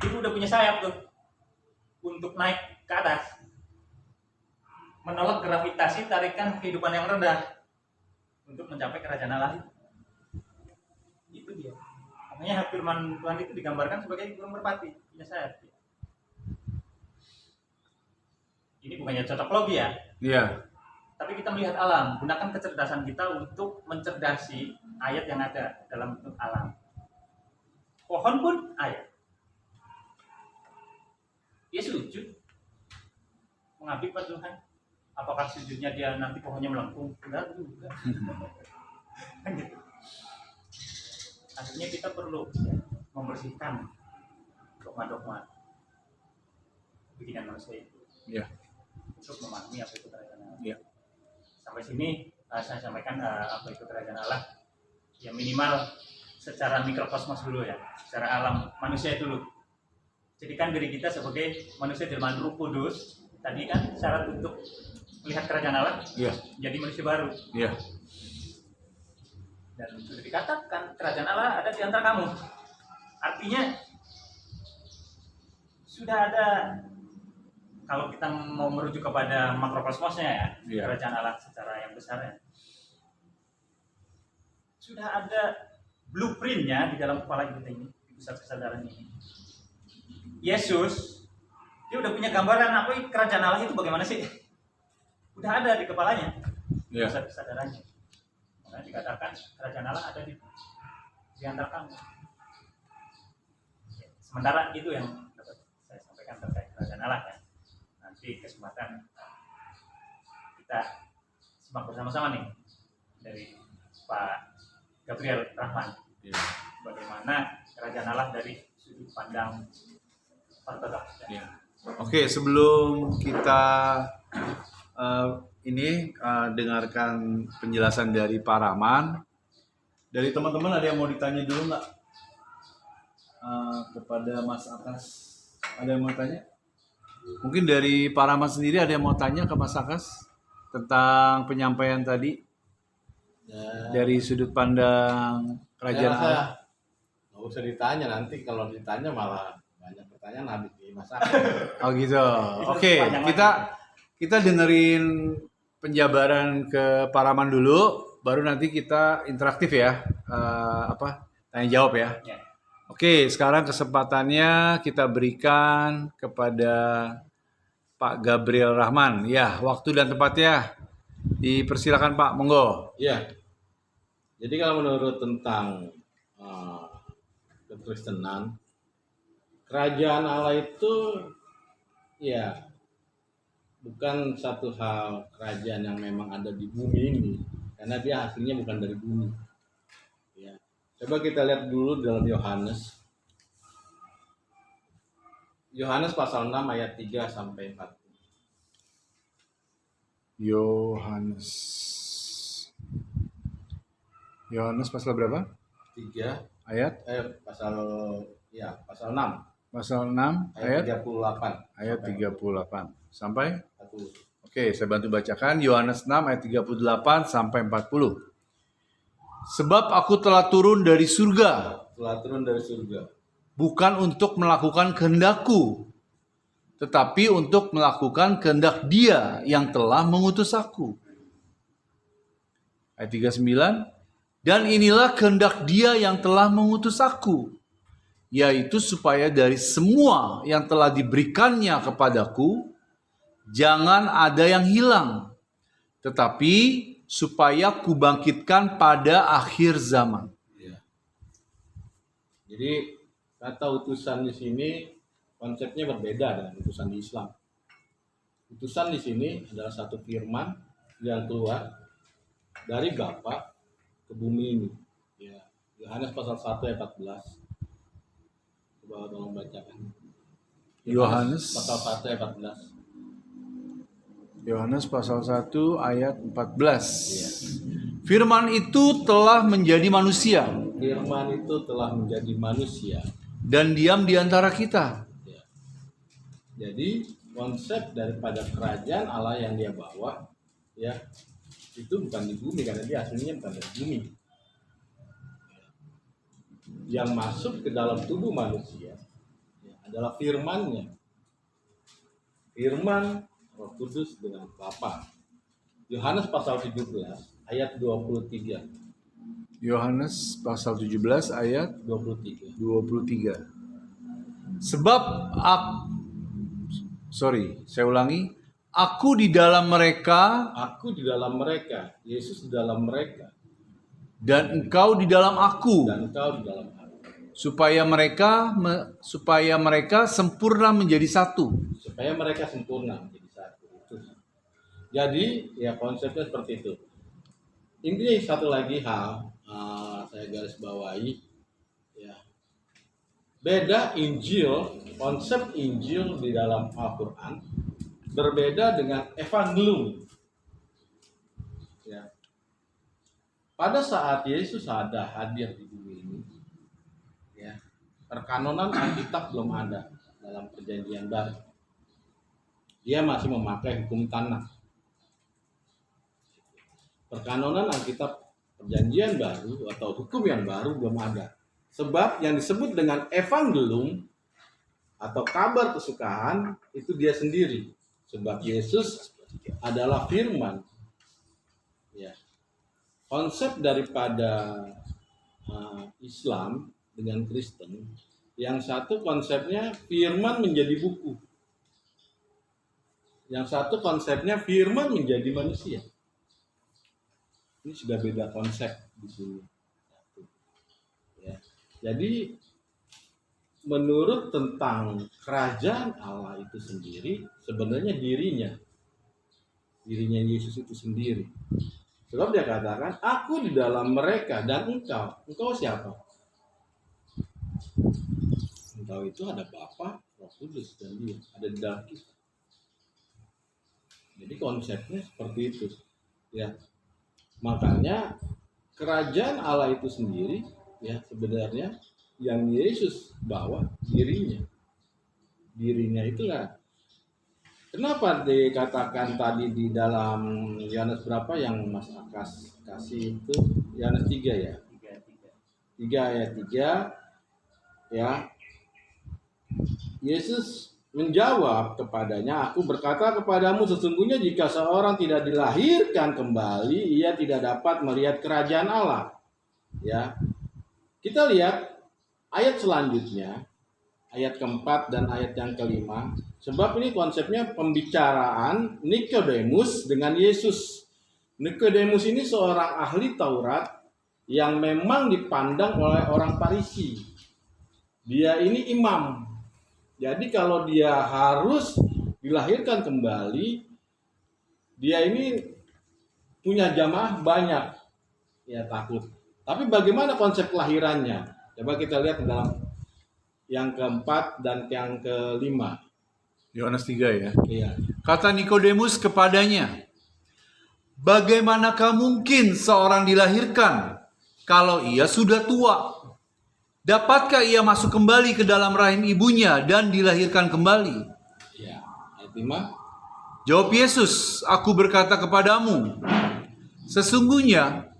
itu udah punya sayap tuh untuk naik ke atas, menolak gravitasi tarikan kehidupan yang rendah untuk mencapai kerajaan Allah. Itu dia. Makanya firman Tuhan itu digambarkan sebagai burung merpati, punya sayap. Ini bukannya cocok logi ya. Iya. Tapi kita melihat alam, gunakan kecerdasan kita untuk mencerdasi ayat yang ada dalam bentuk alam. Pohon pun ayat. Dia sujud mengabdi pada Tuhan. Apakah sujudnya dia nanti pohonnya melengkung? Enggak juga. Kan gitu. Akhirnya kita perlu membersihkan dogma-dogma bikinan manusia itu. Iya. Untuk memahami apa itu kerajaan Allah. Iya. Sampai sini saya sampaikan apa itu kerajaan Allah. Ya minimal secara mikrokosmos dulu ya, secara alam manusia dulu. Jadikan diri kita sebagai manusia jelmaan Roh Kudus. Tadi kan syarat untuk melihat kerajaan Allah, Iya. jadi manusia baru. Iya. Dan sudah dikatakan kerajaan Allah ada di antara kamu. Artinya sudah ada, kalau kita mau merujuk kepada makrokosmosnya ya, Iya. kerajaan Allah secara yang besarnya, sudah ada blueprintnya di dalam kepala kita ini, di pusat kesadaran ini. Yesus, dia udah punya gambaran apa kerajaan Allah itu bagaimana sih? Udah ada di kepalanya, Iya. pusat kesadarannya. Makanya dikatakan kerajaan Allah ada di antara kamu. Sementara itu yang dapat saya sampaikan terkait kerajaan Allah ya. Nanti kesempatan kita simak bersama-sama nih dari Pak Gabriel Rahman. Ya. Bagaimana kerajaan Allah dari sudut pandang ortodoks. Ya. Oke, sebelum kita dengarkan penjelasan dari Pak Rahman, dari teman-teman ada yang mau ditanya dulu nggak kepada Mas Akas? Ada yang mau tanya? Mungkin dari Pak Rahman sendiri ada yang mau tanya ke Mas Akas tentang penyampaian tadi Ya, dari sudut pandang kerajaan saya rasa Allah. nggak usah ditanya, nanti kalau ditanya malah banyak pertanyaan habis di masak. Oh gitu. Oke, kita dengerin penjabaran ke Pak Rahman dulu, baru nanti kita interaktif ya, tanya jawab ya. Ya. Oke, sekarang kesempatannya kita berikan kepada Pak Gabriel Rahman. Ya, waktu dan tempatnya dipersilakan Pak, monggo. Iya. Jadi kalau menurut tentang kekristenan, kerajaan Allah itu ya bukan satu hal kerajaan yang memang ada di bumi ini, karena dia hasilnya bukan dari bumi. Ya. Coba kita lihat dulu dalam Yohanes. Yohanes pasal 6 ayat 3 sampai 4. Yohanes pasal berapa? 3 Ayat pasal 6 pasal 6 ayat 38 ayat 38 sampai 40. Oke, saya bantu bacakan Yohanes 6 ayat 38 sampai 40. Sebab aku telah turun dari surga Telah turun dari surga bukan untuk melakukan kehendakku, tetapi untuk melakukan kehendak Dia yang telah mengutus aku. Ayat 39, dan inilah kehendak Dia yang telah mengutus aku, yaitu supaya dari semua yang telah diberikannya kepadaku, jangan ada yang hilang, tetapi supaya kubangkitkan pada akhir zaman. ya. Jadi kata utusan di sini konsepnya berbeda dengan utusan di Islam. Utusan di sini adalah satu firman yang keluar dari Bapa ke bumi ini. Ya. Yohanes pasal 1 ayat 14. Coba tolong bacakan. Yohanes pasal 1 ayat 14. Yohanes pasal 1 ayat 14. Iya. Firman itu telah menjadi manusia Firman itu telah menjadi manusia. dan diam di antara kita. Ya. Jadi konsep daripada kerajaan Allah yang dia bawa, ya, itu bukan di bumi karena dia aslinya bukan dari bumi. Yang masuk ke dalam tubuh manusia ya, adalah firman-Nya. Firman Roh Kudus dengan Bapa. Yohanes pasal 17 ayat 23. Yohanes pasal 17 ayat 23. 23. Sebab saya ulangi. Aku di dalam mereka Aku di dalam mereka, Yesus di dalam mereka, dan engkau di dalam aku, dan engkau di dalam aku. supaya mereka sempurna menjadi satu. Supaya mereka sempurna menjadi satu. Jadi ya konsepnya seperti itu. Ini satu lagi hal saya garis bawahi ya. Beda Injil, konsep Injil di dalam Al-Qur'an berbeda dengan evangelium. Ya. Pada saat Yesus ada hadir di bumi ini, ya, perkanonan Alkitab belum ada dalam Perjanjian Baru. Dia masih memakai hukum tanah. Perkanonan Alkitab Perjanjian Baru atau hukum yang baru belum ada. Sebab yang disebut dengan evangelium atau kabar kesukaan itu dia sendiri. Sebab Yesus adalah firman. Ya. Konsep daripada Islam dengan Kristen, yang satu konsepnya firman menjadi buku. Yang satu konsepnya firman menjadi manusia. Ini sudah beda konsep di sini. Ya. Jadi menurut tentang kerajaan Allah itu sendiri, sebenarnya dirinya Yesus itu sendiri. Sebab dia katakan, aku di dalam mereka dan engkau siapa? Engkau itu ada Bapa, Roh Kudus dan Dia ada di dalam kita. Jadi konsepnya seperti itu, ya. Makanya kerajaan Allah itu sendiri, ya sebenarnya yang Yesus bawa dirinya itulah. Kenapa dikatakan tadi di dalam Yohanes berapa yang Mas Akas kasih itu? Yohanes 3 ya. 3 ayat 3 ya. Yesus menjawab kepadanya, aku berkata kepadamu sesungguhnya jika seorang tidak dilahirkan kembali, ia tidak dapat melihat kerajaan Allah. Ya. Kita lihat ayat selanjutnya, ayat keempat dan ayat yang kelima. Sebab ini konsepnya pembicaraan Nikodemus dengan Yesus. Nikodemus ini seorang ahli Taurat yang memang dipandang oleh orang Farisi. Dia ini imam. Jadi kalau dia harus dilahirkan kembali, dia ini punya jamaah banyak. Ya takut. Tapi bagaimana konsep kelahirannya? Coba kita lihat dalam yang keempat dan yang kelima. Yohanes 3 ya. Iya. Kata Nikodemus kepadanya, bagaimanakah mungkin seorang dilahirkan kalau ia sudah tua? Dapatkah ia masuk kembali ke dalam rahim ibunya dan dilahirkan kembali? Ya, ayat 5. Jawab Yesus, aku berkata kepadamu, sesungguhnya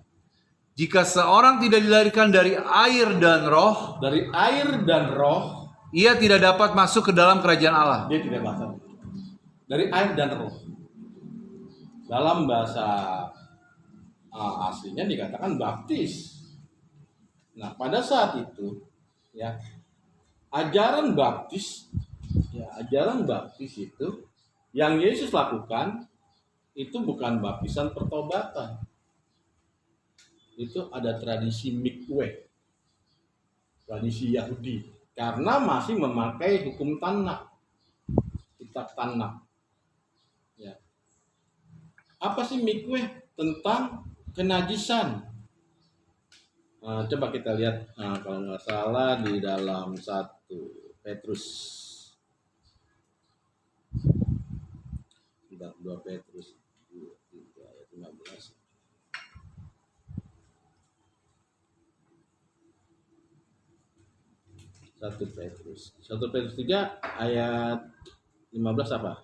jika seorang tidak dilahirkan dari air dan roh, Dari air dan roh, ia tidak dapat masuk ke dalam kerajaan Allah. dia tidak bahasa. Dari air dan roh. Dalam bahasa aslinya dikatakan baptis. Nah, pada saat itu, ya, ajaran baptis itu yang Yesus lakukan itu bukan baptisan pertobatan. Itu ada tradisi mikwe, tradisi Yahudi, karena masih memakai hukum Tanakh, kitab Tanakh. Ya. Apa sih mikwe? Tentang kenajisan. Coba kita lihat, kalau nggak salah di dalam 1 Petrus, 2 Petrus 3 ayat 15. 1 Petrus 3 ayat 15 apa?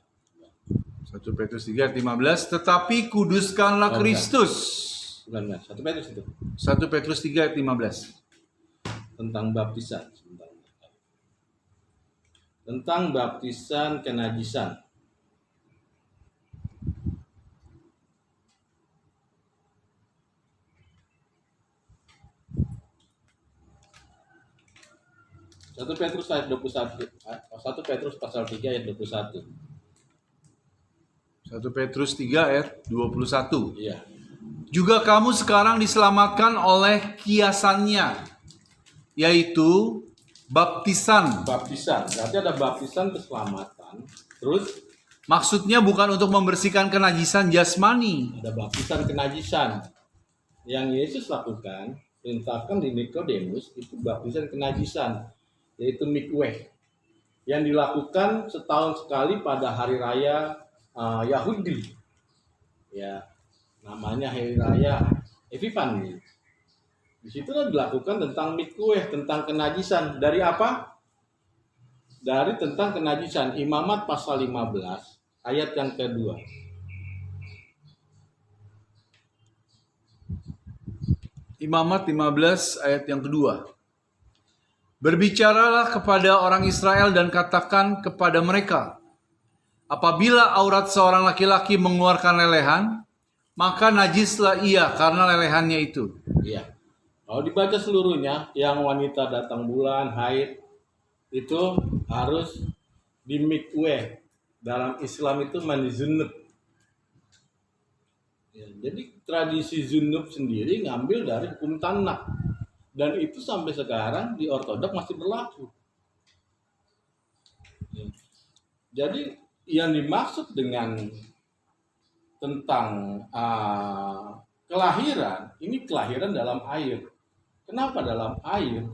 1 Petrus 3 ayat 15, tetapi kuduskanlah Oh, Kristus. Bukan. 1 Petrus itu 1 Petrus 3 ayat 15. tentang baptisan. Tentang baptisan kenajisan. Satu Petrus ayat 21. 1 Petrus pasal 3 ayat 21. 1 Petrus 3 ayat 21. Iya. Juga kamu sekarang diselamatkan oleh kiasannya, yaitu baptisan. Baptisan. Berarti ada baptisan keselamatan. Terus Maksudnya bukan untuk membersihkan kenajisan jasmani. ada baptisan kenajisan. Yang Yesus lakukan, perintahkan di Nikodemus itu baptisan kenajisan, yaitu mikweh, yang dilakukan setahun sekali pada hari raya Yahudi. Ya, namanya hari raya Epifani. Di situ dilakukan tentang mikweh, tentang kenajisan. Dari apa? Dari tentang kenajisan. Imamat pasal 15 ayat yang kedua. Imamat 15 ayat yang kedua. Berbicaralah kepada orang Israel dan katakan kepada mereka, apabila aurat seorang laki-laki mengeluarkan lelehan, maka najislah ia karena lelehannya itu. Iya. Kalau dibaca seluruhnya, yang wanita datang bulan, haid, itu harus dimikweh. Dalam Islam itu mandi junub. Ya, jadi tradisi junub sendiri ngambil dari hukum Tanakh. Dan itu sampai sekarang di Ortodok masih berlaku. Ya. Jadi yang dimaksud dengan tentang kelahiran, ini kelahiran dalam air. Kenapa dalam air?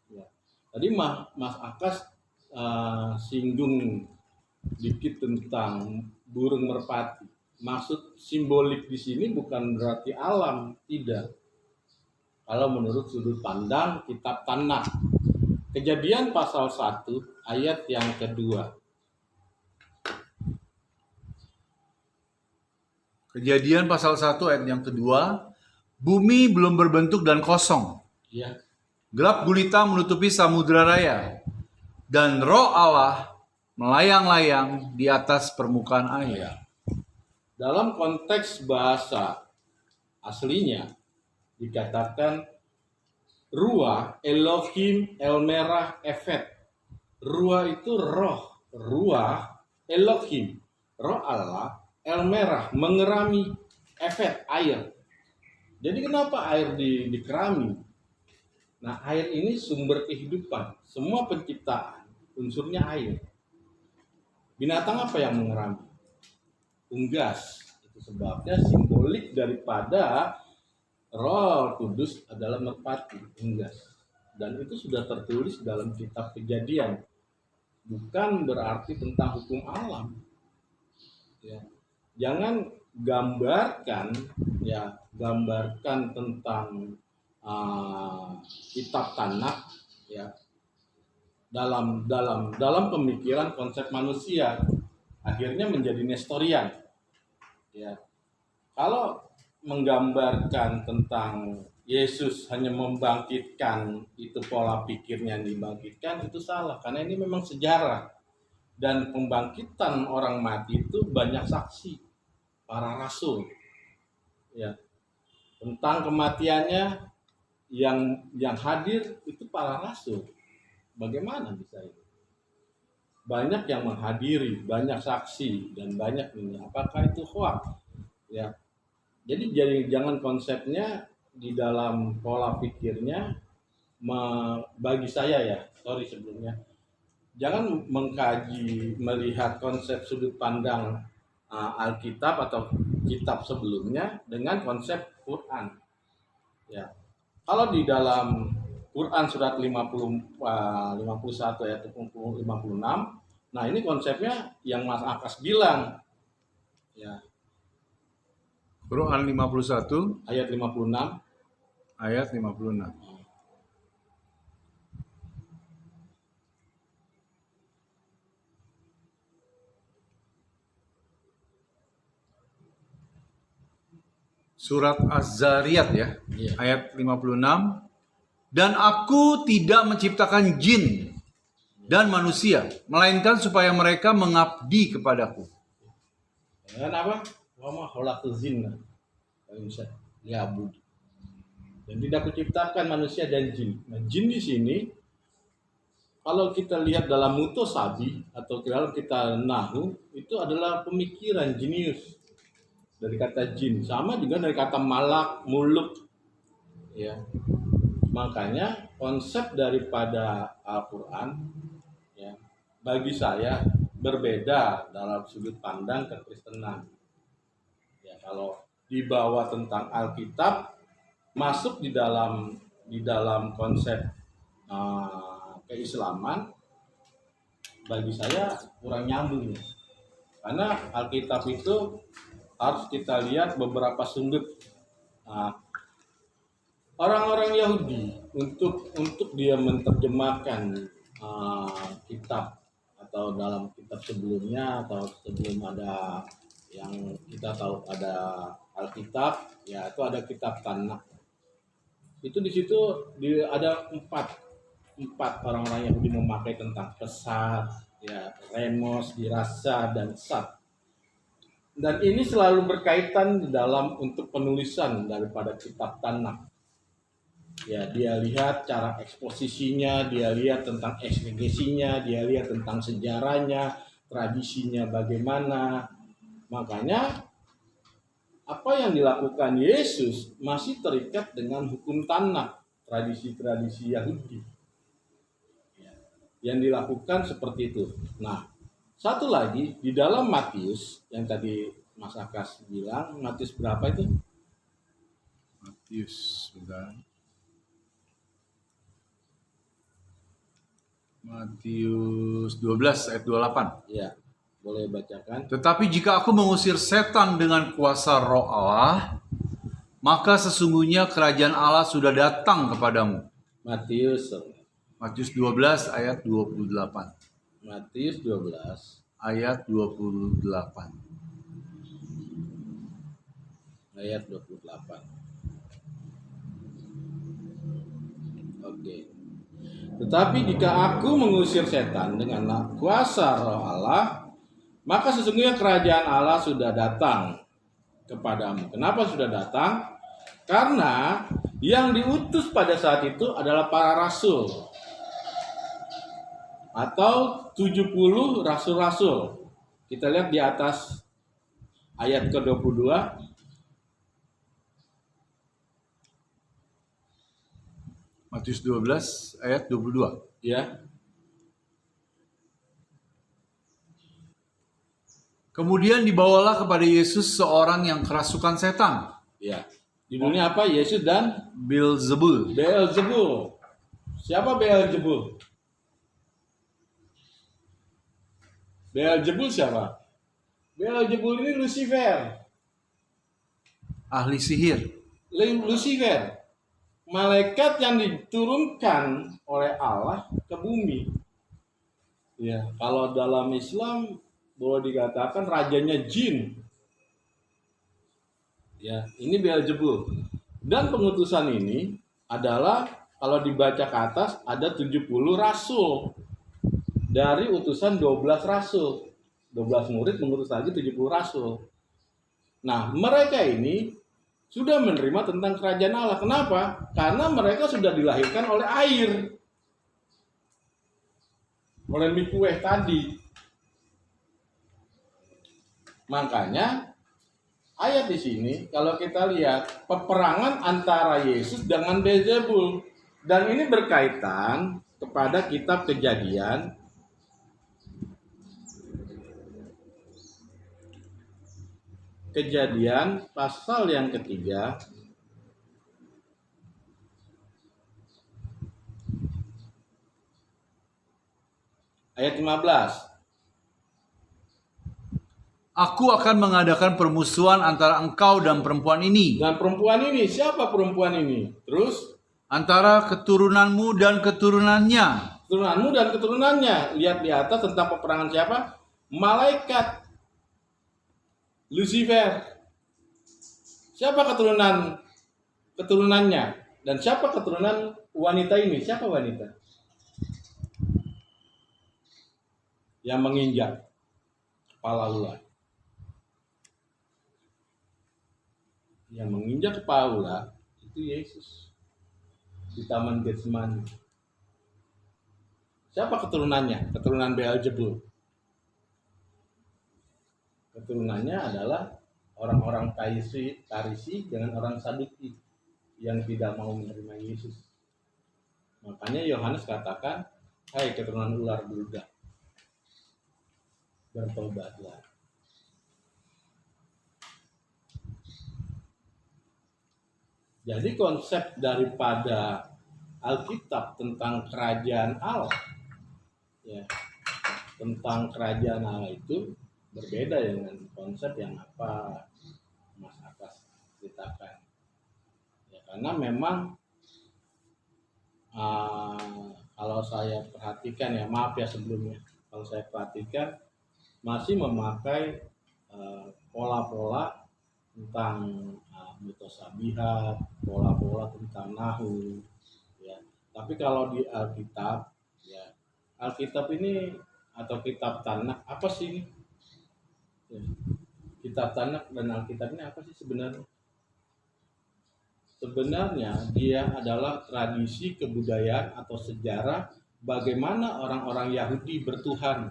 Ya. Tadi Mas Akas singgung dikit tentang burung merpati. Maksud simbolik di sini bukan berarti alam, tidak. Kalau menurut sudut pandang kitab Tanakh. Kejadian pasal 1 ayat yang kedua. Kejadian pasal 1 ayat yang kedua, bumi belum berbentuk dan kosong. Ya, Gelap gulita menutupi samudra raya, dan roh Allah melayang-layang di atas permukaan air. ya. Dalam konteks bahasa aslinya dikatakan Ruah Elohim Elmerah Efet. Ruah itu roh, ruah Elohim, roh Allah, Elmerah mengerami, Efet air. Jadi kenapa air dikerami? Nah, air ini sumber kehidupan. Semua penciptaan unsurnya air. Binatang apa yang mengerami? Unggas. Itu sebabnya simbolik daripada Roh Kudus adalah merpati, unggas. Dan itu sudah tertulis dalam kitab Kejadian. Bukan berarti tentang hukum alam. Ya. Jangan gambarkan tentang kitab Tanakh ya dalam pemikiran konsep manusia, akhirnya menjadi Nestorian. Ya. Kalau menggambarkan tentang Yesus hanya membangkitkan, itu pola pikirnya dibangkitkan, itu salah, karena ini memang sejarah. Dan pembangkitan orang mati itu banyak saksi, para rasul ya, tentang kematiannya. Yang hadir itu para rasul. Bagaimana bisa itu? Banyak yang menghadiri, banyak saksi, dan banyak ini. Apakah itu hoax? Ya. Jadi jangan konsepnya di dalam pola pikirnya, bagi saya ya, sorry sebelumnya, jangan mengkaji, melihat konsep sudut pandang Alkitab atau kitab sebelumnya dengan konsep Quran. Ya. Kalau di dalam Quran surat 51 ayat 56, nah ini konsepnya yang Mas Akas bilang. Ya. Quran 51 Ayat 56. ayat 56. Surat Az-Zariyat ya, Iya. ayat 56. Dan aku tidak menciptakan jin dan manusia, melainkan supaya mereka mengabdi kepadaku. Dan apa? Wa ma khalaqtu jinna wal insa liya'budun. Dan tidak kuciptakan manusia dan jin. Nah, jin di sini kalau kita lihat dalam mutosabi atau kalau kita nahu, itu adalah pemikiran jenius dari kata jin, sama juga dari kata malak, muluk ya. Makanya konsep daripada Al-Qur'an ya, bagi saya berbeda dalam sudut pandang kekristenan. Ya, kalau dibawa tentang Alkitab masuk di dalam konsep keislaman, bagi saya kurang nyambung ya. Karena Alkitab itu harus kita lihat beberapa sudut. Orang-orang Yahudi untuk dia menerjemahkan kitab atau dalam kitab sebelumnya atau sebelum ada yang kita tahu ada Alkitab, ya itu ada kitab Tanakh. Itu di situ ada empat orang-orang Yahudi memakai tentang kesat, ya remos, dirasa, dan sat. Dan ini selalu berkaitan di dalam untuk penulisan daripada kitab Tanakh. Ya, dia lihat cara eksposisinya, dia lihat tentang eksegesinya, dia lihat tentang sejarahnya, tradisinya bagaimana. Makanya apa yang dilakukan Yesus masih terikat dengan hukum Tanakh, tradisi-tradisi Yahudi. Yang dilakukan seperti itu. Nah, satu lagi di dalam Matius yang tadi Mas Akas bilang, Matius berapa itu? Matius, bentar. Matius 12 ayat 28. Ya, boleh bacakan. Tetapi jika aku mengusir setan dengan kuasa Roh Allah, maka sesungguhnya kerajaan Allah sudah datang kepadamu. Matius Matius 12 ayat 28. Matius 12 Ayat 28. ayat 28. Oke. Tetapi jika aku mengusir setan dengan kuasa Roh Allah, maka sesungguhnya kerajaan Allah sudah datang kepadamu. Kenapa sudah datang? Karena yang diutus pada saat itu adalah para rasul atau 70 rasul-rasul. Kita lihat di atas ayat ke-22. Matius 12 ayat 22. Ya, Kemudian dibawalah kepada Yesus seorang yang kerasukan setan, ya. Judulnya apa? Yesus dan Beelzebul. Beelzebul. Siapa Beelzebul? Beelzebul siapa? Beelzebul ini Lucifer. Ahli sihir. Lucifer. Malaikat yang diturunkan oleh Allah ke bumi. Ya, kalau dalam Islam boleh dikatakan rajanya jin. Ya, ini Beelzebul. Dan pengutusan ini adalah kalau dibaca ke atas ada 70 rasul. Dari utusan 12 rasul. 12 murid mengutus lagi 70 rasul. Nah, mereka ini sudah menerima tentang kerajaan Allah. Kenapa? Karena mereka sudah dilahirkan oleh air. Oleh mikueh tadi. Makanya ayat di sini kalau kita lihat peperangan antara Yesus dengan Beelzebul, dan ini berkaitan kepada kitab Kejadian pasal yang ketiga ayat 15. Aku akan mengadakan permusuhan antara engkau dan perempuan ini, Dan perempuan ini, siapa perempuan ini? Terus antara keturunanmu dan keturunannya. keturunanmu dan keturunannya. Lihat di atas tentang peperangan siapa? Malaikat Lucifer. Siapa keturunannya? Dan siapa keturunan wanita ini? Siapa wanita? Yang menginjak kepala ular. Yang menginjak kepala ular itu Yesus di Taman Getsemani. Siapa keturunannya? Keturunan Beelzebul. Keturunannya adalah orang-orang Farisi dengan orang Saduki yang tidak mau menerima Yesus. Makanya Yohanes katakan, "Hai keturunan ular beludak, bertobatlah." Jadi konsep daripada Alkitab tentang kerajaan Allah, ya, tentang kerajaan Allah itu berbeda dengan konsep yang apa Mas Akas ceritakan. Ya, karena memang kalau saya perhatikan, ya maaf ya sebelumnya, kalau saya perhatikan masih memakai pola-pola tentang mutasabihat, pola-pola tentang nahu, ya. Tapi kalau di Alkitab, ya, Alkitab ini atau kitab Tanakh apa sih ini? Ya, kitab Tanakh dan Alkitab ini apa sih sebenarnya? Sebenarnya dia adalah tradisi kebudayaan atau sejarah bagaimana orang-orang Yahudi bertuhan.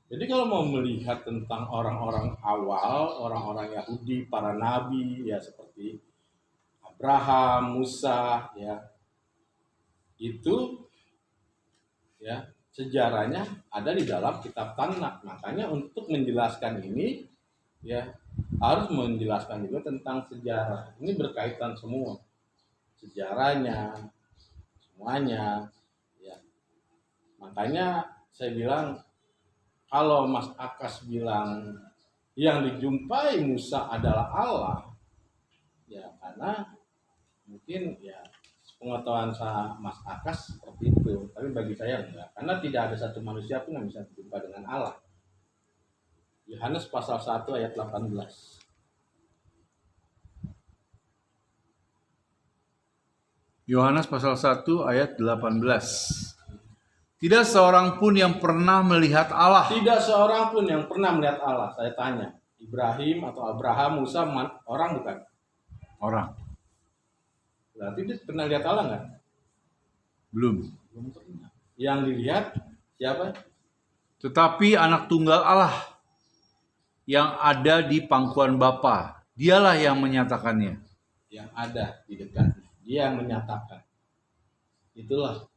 Jadi kalau mau melihat tentang orang-orang awal, orang-orang Yahudi, para nabi, ya seperti Abraham, Musa, ya itu, ya sejarahnya ada di dalam kitab Tanakh. Makanya untuk menjelaskan ini, ya harus menjelaskan juga tentang sejarah. Ini berkaitan semua, sejarahnya, semuanya. Ya. Makanya saya bilang, kalau Mas Akas bilang yang dijumpai Musa adalah Allah, ya karena mungkin ya pengetahuan Mas Akas seperti itu, tapi bagi saya enggak, karena tidak ada satu manusia pun yang bisa berjumpa dengan Allah. Yohanes pasal 1 ayat 18. Yohanes pasal 1 ayat 18. Tidak seorang pun yang pernah melihat Allah. Tidak seorang pun yang pernah melihat Allah. Saya tanya, Ibrahim atau Abraham, Musa, orang bukan? Orang. Berarti dia pernah lihat Allah nggak? Belum. Belum pernah. Yang dilihat siapa? Tetapi anak tunggal Allah yang ada di pangkuan Bapa, dialah yang menyatakannya. Yang ada di dekatnya. Dia yang menyatakan. Itulah.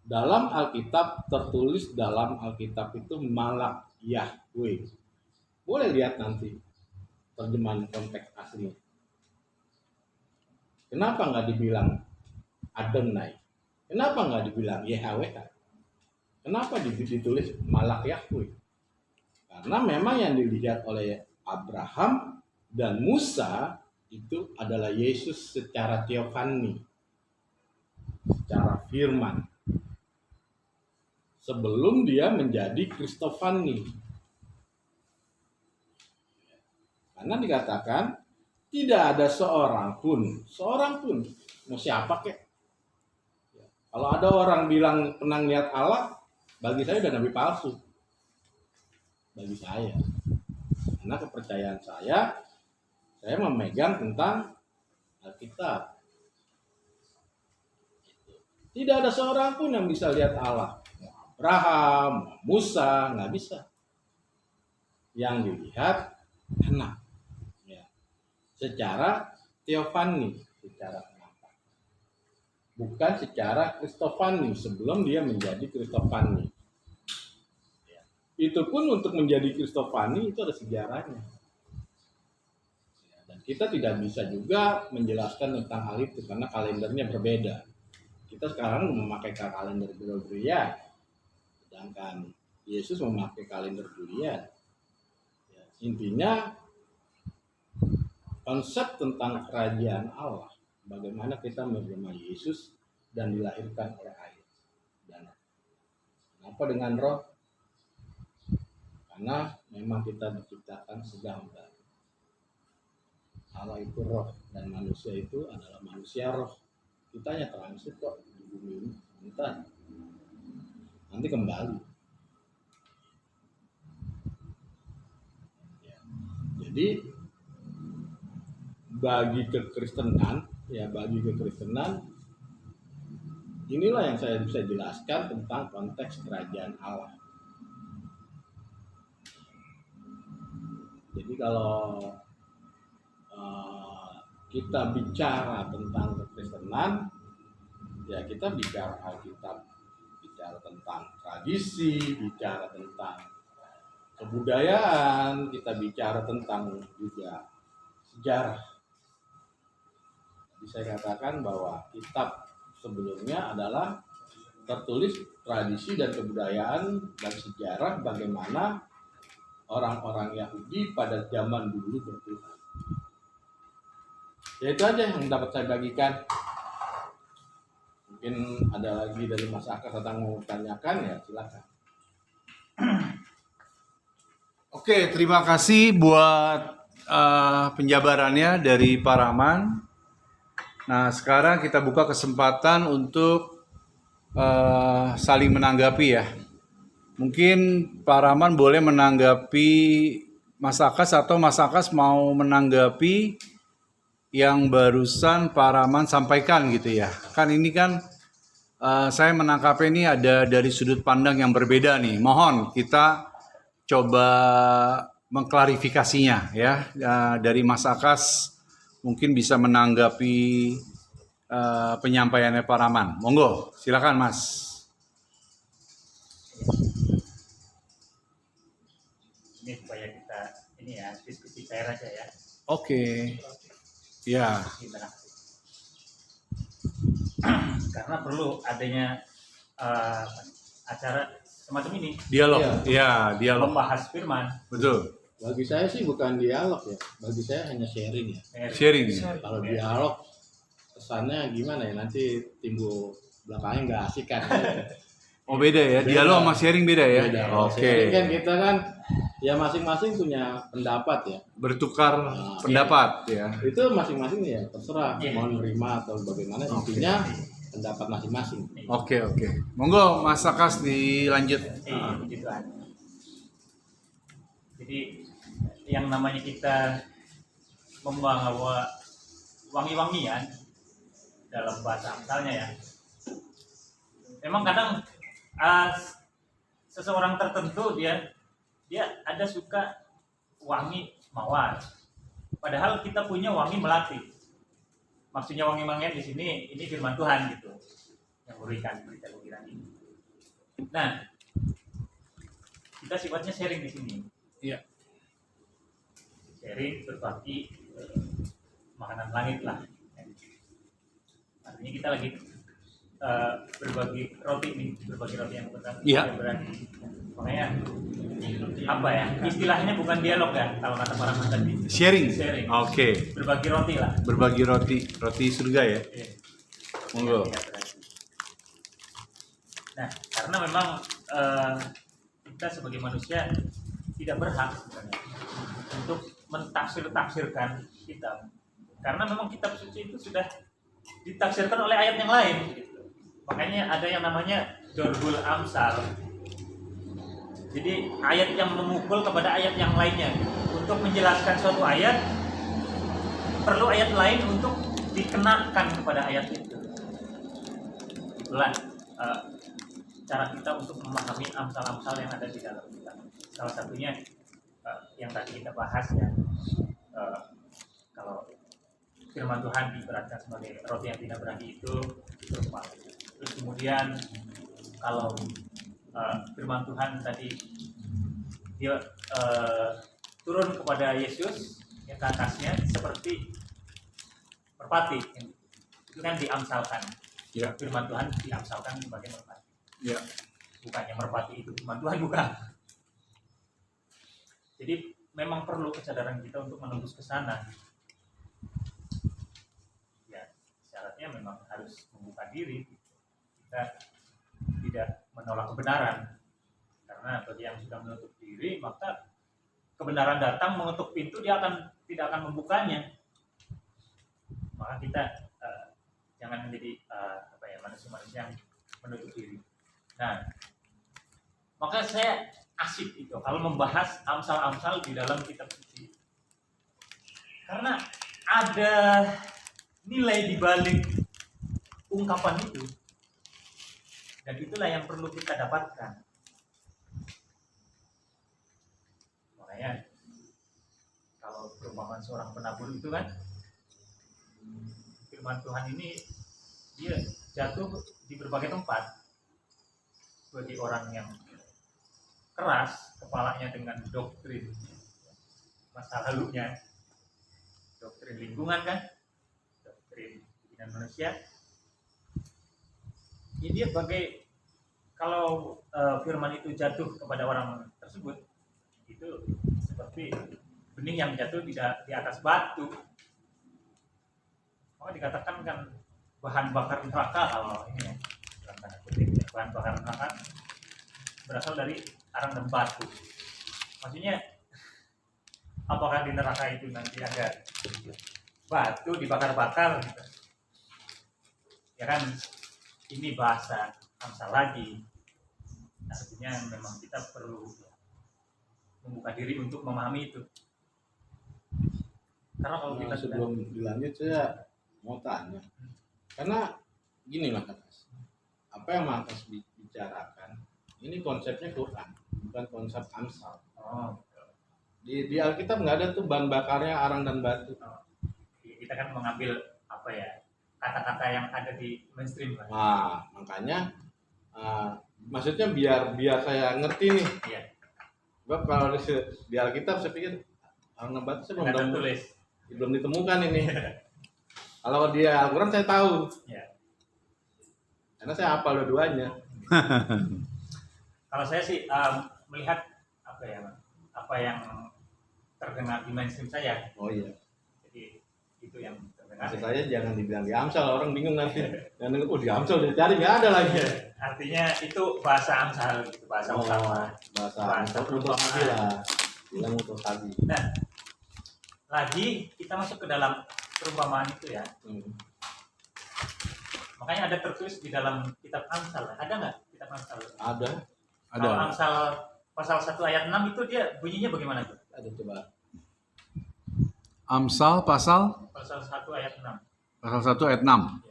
Dalam Alkitab tertulis, dalam Alkitab itu Malak Yahweh. Boleh lihat nanti terjemahan konteks aslinya. Kenapa nggak dibilang Adonai? Kenapa nggak dibilang Yahweh? Kenapa ditulis Malak Yahweh? Karena memang yang dilihat oleh Abraham dan Musa itu adalah Yesus secara teofani, secara firman. Sebelum dia menjadi Kristofani. Karena dikatakan tidak ada seorang pun, mau siapa kek? Kalau ada orang bilang pernah lihat Allah, bagi saya udah nabi palsu. Bagi saya. Karena kepercayaan saya memegang tentang Alkitab. Tidak ada seorang pun yang bisa lihat Allah. Abraham, Musa, nggak bisa. Yang dilihat anak. Ya. Secara teofani, secara penampak. Bukan secara kristofani, sebelum dia menjadi kristofani. Ya. Itu pun untuk menjadi kristofani itu ada sejarahnya. Ya. Dan kita tidak bisa juga menjelaskan tentang hal itu karena kalendernya berbeda. Kita sekarang memakai kalender Gregorian. Sedangkan Yesus memakai kalender Julian. Ya, intinya konsep tentang kerajaan Allah, bagaimana kita menerima Yesus dan dilahirkan oleh air dan kenapa dengan roh? Karena memang kita diciptakan segambar. Allah itu roh dan manusia itu adalah manusia roh. Kita hanya transit kok di bumi ini, sebentar. Nanti kembali. Ya. Jadi bagi kekristenan, inilah yang saya bisa jelaskan tentang konteks kerajaan Allah. Jadi kalau kita bicara tentang kekristenan, ya kita bicara Alkitab, bicara tentang tradisi, bicara tentang kebudayaan, kita bicara tentang juga sejarah. Jadi saya katakan bahwa kitab sebelumnya adalah tertulis tradisi dan kebudayaan dan sejarah bagaimana orang-orang Yahudi pada zaman dulu bertuhan. Ya itu aja yang dapat saya bagikan. Mungkin ada lagi dari Mas Akas tentang mau tanyakan, ya silakan. Oke, terima kasih buat penjabarannya dari Pak Rahman. Nah, sekarang kita buka kesempatan untuk saling menanggapi ya. Mungkin Pak Rahman boleh menanggapi Mas Akas atau Mas Akas mau menanggapi yang barusan Pak Rahman sampaikan gitu ya. Kan ini kan saya menangkapnya ini ada dari sudut pandang yang berbeda nih. Mohon kita coba mengklarifikasinya ya. Dari Mas Akas mungkin bisa menanggapi penyampaiannya Pak Rahman. Monggo, silakan Mas. Ini supaya kita ini ya diskusi cair aja ya. Oke. Ya. Interaksi. Karena perlu adanya acara semacam ini, Dialog. Iya. Ya, dialog. membahas firman. Betul. Bagi saya sih bukan dialog ya, bagi saya hanya sharing ya. Sharing. Kalau dialog kesannya gimana ya, nanti timbul belakangnya nggak asik kan. Oh, beda ya. Beda. Dialog sama sharing beda ya. Beda. Kalau Oke. sharing kan kita kan ya masing-masing punya pendapat ya. Bertukar Nah, pendapat ya. Itu masing-masing ya terserah Iya. mau nerima atau bagaimana, intinya pendapat masing-masing. Oke. Monggo Mas Sakas dilanjut. Gitu kan. Jadi yang namanya kita membawa wangi-wangian dalam bahasa Amsalnya ya. Memang kadang seseorang tertentu dia ada suka wangi mawar. Padahal kita punya wangi melati. Maksudnya wangi-wangian di sini ini firman Tuhan gitu yang berikan berita ukiran ini. Nah, kita sifatnya sharing di sini. Iya. Sharing, berbagi makanan langit lah. Artinya kita lagi berbagi roti nih, berbagi roti yang Iya. berani. Makanya apa ya? Istilahnya bukan dialog ya, kalau kata para tadi. Sharing. Sharing. Oke. Berbagi roti lah. Berbagi roti surga ya. Iya. Monggo. Tidak berani. Nah, karena memang kita sebagai manusia tidak berhak sebenarnya untuk mentafsir-tafsirkan kitab, karena memang kitab suci itu sudah ditafsirkan oleh ayat yang lain gitu. Makanya ada yang namanya Dorbul Amsal, jadi ayat yang memukul kepada ayat yang lainnya. Untuk menjelaskan suatu ayat perlu ayat lain untuk dikenakan kepada ayat itu. Itulah cara kita untuk memahami amsal-amsal yang ada di dalam kitab. Salah satunya yang tadi kita bahas ya, kalau firman Tuhan diibaratkan sebagai roti yang tidak beragi itu kepala. Terus kemudian kalau firman Tuhan tadi dia turun kepada Yesus ya, ke atasnya seperti merpati, itu kan diamsalkan. Ya. Firman Tuhan diamsalkan sebagai merpati. Ya. Bukannya merpati itu firman Tuhan, bukan. Jadi memang perlu kesadaran kita untuk menembus ke sana. Ya, syaratnya memang harus membuka diri. Kita tidak menolak kebenaran. Karena bagi yang sudah menutup diri, maka kebenaran datang mengetuk pintu, dia tidak akan membukanya. Maka kita jangan menjadi manusia-manusia yang menutup diri. Nah, maka saya asik itu kalau membahas amsal-amsal di dalam kitab suci, karena ada nilai di balik ungkapan itu, dan itulah yang perlu kita dapatkan. Makanya kalau perumpamaan seorang penabur itu kan, firman Tuhan ini dia jatuh di berbagai tempat. Bagi orang yang keras kepalanya dengan doktrin masa lalunya, doktrin lingkungan kan, doktrin kehidupan manusia, ya dia bagai kalau firman itu jatuh kepada orang tersebut, itu seperti benih yang jatuh di atas batu. Maka dikatakan kan bahan bakar neraka, kalau ini ya, dalam tanda kutip, bahan bakar neraka berasal dari arang dan batu. Maksudnya apakah di neraka itu nanti ada batu dibakar-bakar gitu? Ya kan, ini bahasa amsal lagi. Artinya memang kita perlu membuka diri untuk memahami itu. Karena kalau kita sebelum dilanjut saya mau tanya, karena gini lah Kak, apa yang Mas bicarakan ini konsepnya Quran, bukan konsep amsal. Di Alkitab nggak ada tuh bahan bakarnya arang dan batu. Kita kan mengambil apa ya, kata-kata yang ada di mainstream. Nah, makanya maksudnya biar saya ngerti nih. Iya. Sebab kalau di Alkitab saya pikir Orang Nabat saya Nggak tertulis. belum ditemukan ini. Kalau dia Al-Quran saya tahu, Ya. karena saya hafal dua-duanya. Kalau saya sih melihat apa ya, Bang? Apa yang terdengar di mainstream saya. Oh iya. Jadi itu yang terdengar. Maksud saya jangan dibilang di Amsal, orang bingung nanti. Yang denger, oh di Amsal dicari nggak ada lagi. Artinya itu bahasa Amsal, gitu, bahasa utama. Bahasa Mutosadi lah. Bilang Mutosadi. Nah, lagi kita masuk ke dalam perumpamaan itu ya. Makanya ada tertulis di dalam kitab Amsal. Ada nggak kitab Amsal? Ada. Kalau Amsal pasal 1 ayat 6 itu dia bunyinya bagaimana tuh? Ada coba. Amsal pasal 1 ayat 6. pasal 1 ayat 6.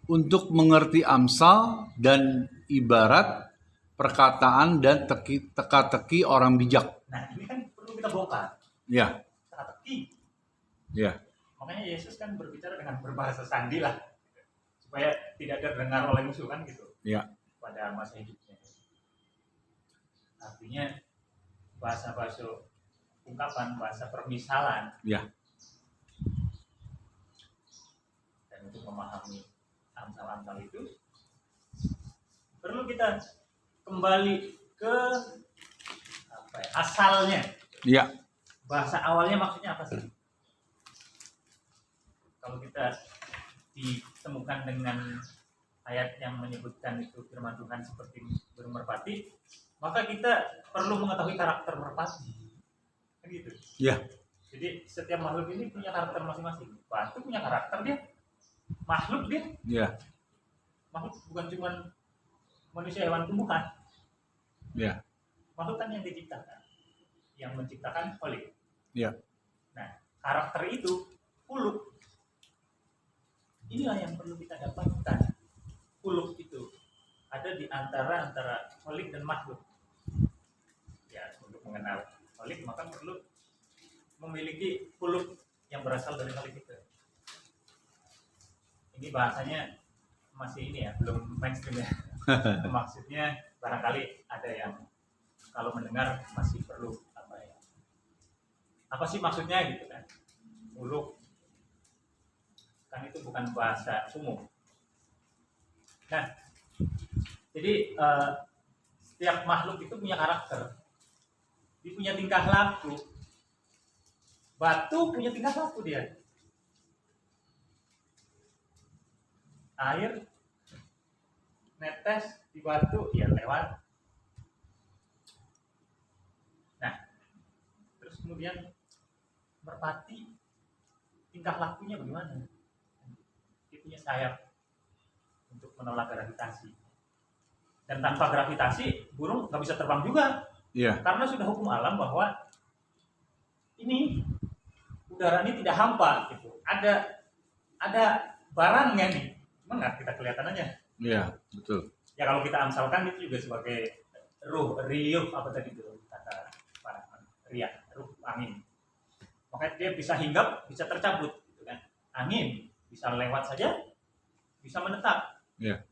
Untuk mengerti Amsal dan ibarat perkataan dan teka-teki orang bijak. Nah, ini kan perlu kita bongkar. Ya, Teka-teki. ya, Makanya Yesus kan berbicara dengan berbahasa sandi lah. Supaya tidak terdengar oleh musuh kan gitu. ya, Pada masa hidupnya. Artinya bahasa-bahasa ungkapan, bahasa permisalan. ya, Dan untuk memahami Amsal-Amsal itu perlu kita kembali ke apa ya, asalnya. ya, Bahasa awalnya maksudnya apa sih? Kalau kita ditemukan dengan ayat yang menyebutkan itu firman Tuhan seperti burung merpati, maka kita perlu mengetahui karakter merpati. Kan gitu. ya, Jadi setiap makhluk ini punya karakter masing-masing. Batu punya karakter dia. Makhluk dia. ya, Makhluk bukan cuma manusia, hewan, tumbuhan. ya, Makhluk kan yang diciptakan. Yang menciptakan Kholik. ya, Nah, karakter itu kuluk. Inilah yang perlu kita dapatkan. Kuluk itu ada di antara Kholik dan makhluk. Ya, untuk mengenal Kholik maka perlu memiliki kuluk yang berasal dari Kholik itu. Ini bahasanya masih ini ya, belum mainstream ya. Maksudnya barangkali ada yang kalau mendengar masih perlu apa ya? Apa sih maksudnya gitu kan? Kuluk kan itu bukan bahasa umum. Nah, jadi setiap makhluk itu punya karakter, dia punya tingkah laku. Batu punya tingkah laku dia. Air netes di batu, ya lewat. Nah, terus kemudian merpati tingkah lakunya bagaimana? Dia punya sayap untuk menolak gravitasi. Dan tanpa gravitasi, burung nggak bisa terbang juga. ya, Karena sudah hukum alam bahwa ini udara ini tidak hampa gitu. Ada barangnya nih, cuma nggak kita kelihatan aja. ya, betul. Ya kalau kita amsalkan itu juga sebagai riuh apa tadi itu kata para riak, ruh angin. Makanya dia bisa hinggap, bisa tercabut, gitu kan. Angin bisa lewat saja, bisa menetap. Ya,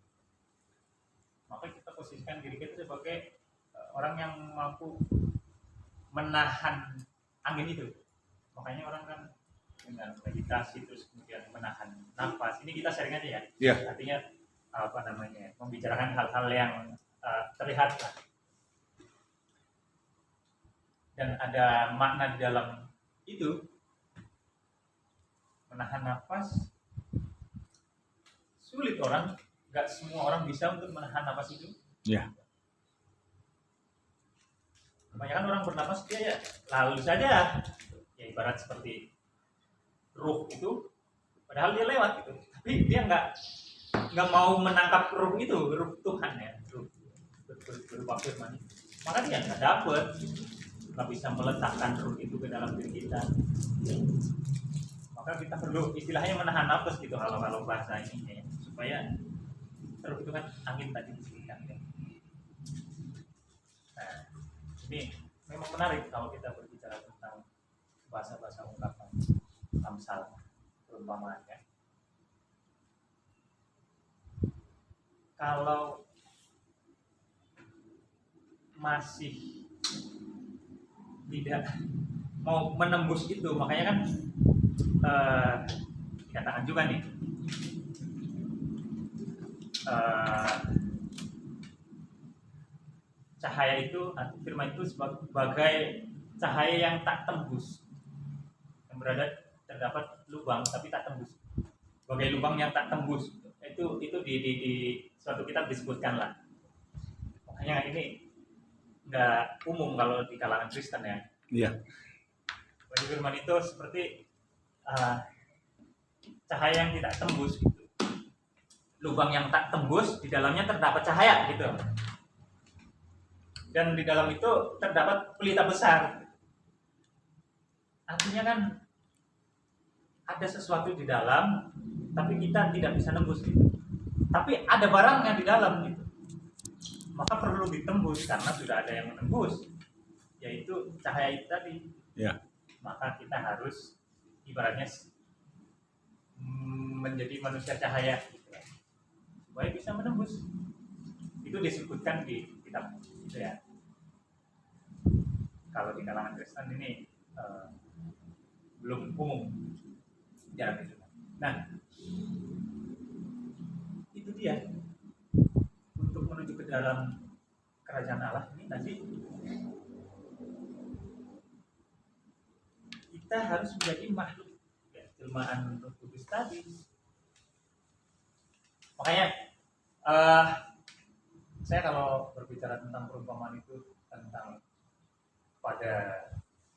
Maka kita posisikan diri kita sebagai orang yang mampu menahan angin itu. Makanya orang kan dengan meditasi terus kemudian menahan nafas. Ini kita sharing aja ya. ya, Artinya apa namanya? Membicarakan hal-hal yang terlihat lah. Dan ada makna di dalam itu. Menahan nafas sulit orang, nggak semua orang bisa untuk menahan nafas itu. ya, Kebanyakan orang bernapas dia ya lalu saja, ya ibarat seperti ruh itu, padahal dia lewat gitu, tapi dia nggak mau menangkap ruh itu, ruh Tuhan ya, ruh berupa firman. Maka dia nggak dapet, nggak bisa meletakkan ruh itu ke dalam diri kita. Maka kita perlu istilahnya menahan nafas gitu kalau bahasa ini ya, supaya ruh itu kan angin tadi disebutkan ya. Nah, ini memang menarik kalau kita berbicara tentang bahasa-bahasa ungkapan Amsal perumpamaan ya. Kalau masih tidak mau menembus itu, makanya kan dikatakan juga nih cahaya itu atau firman itu sebagai cahaya yang tak tembus, yang berada terdapat lubang tapi tak tembus, sebagai lubang yang tak tembus. Itu di suatu kitab disebutkan lah. Makanya ini nggak umum kalau di kalangan Kristen ya. Iya. Bagi firman itu seperti cahaya yang tidak tembus gitu. Lubang yang tak tembus, di dalamnya terdapat cahaya gitu. Dan di dalam itu terdapat pelita besar. Artinya kan ada sesuatu di dalam, tapi kita tidak bisa nembus gitu. Tapi ada barangnya di dalam gitu. Maka perlu ditembus karena sudah ada yang menembus, yaitu cahaya itu tadi. Ya. Maka kita harus ibaratnya menjadi manusia cahaya gitu, supaya bisa menembus. Itu disebutkan di kitab itu ya. Kalau di kalangan Kristen ini belum umum, jarang itu. Nah, itu dia untuk menuju ke dalam kerajaan Allah ini tadi kita harus menjadi makhluk ya, jelmaan Roh Kudus tadi. Makanya saya kalau berbicara tentang perumpamaan itu tentang pada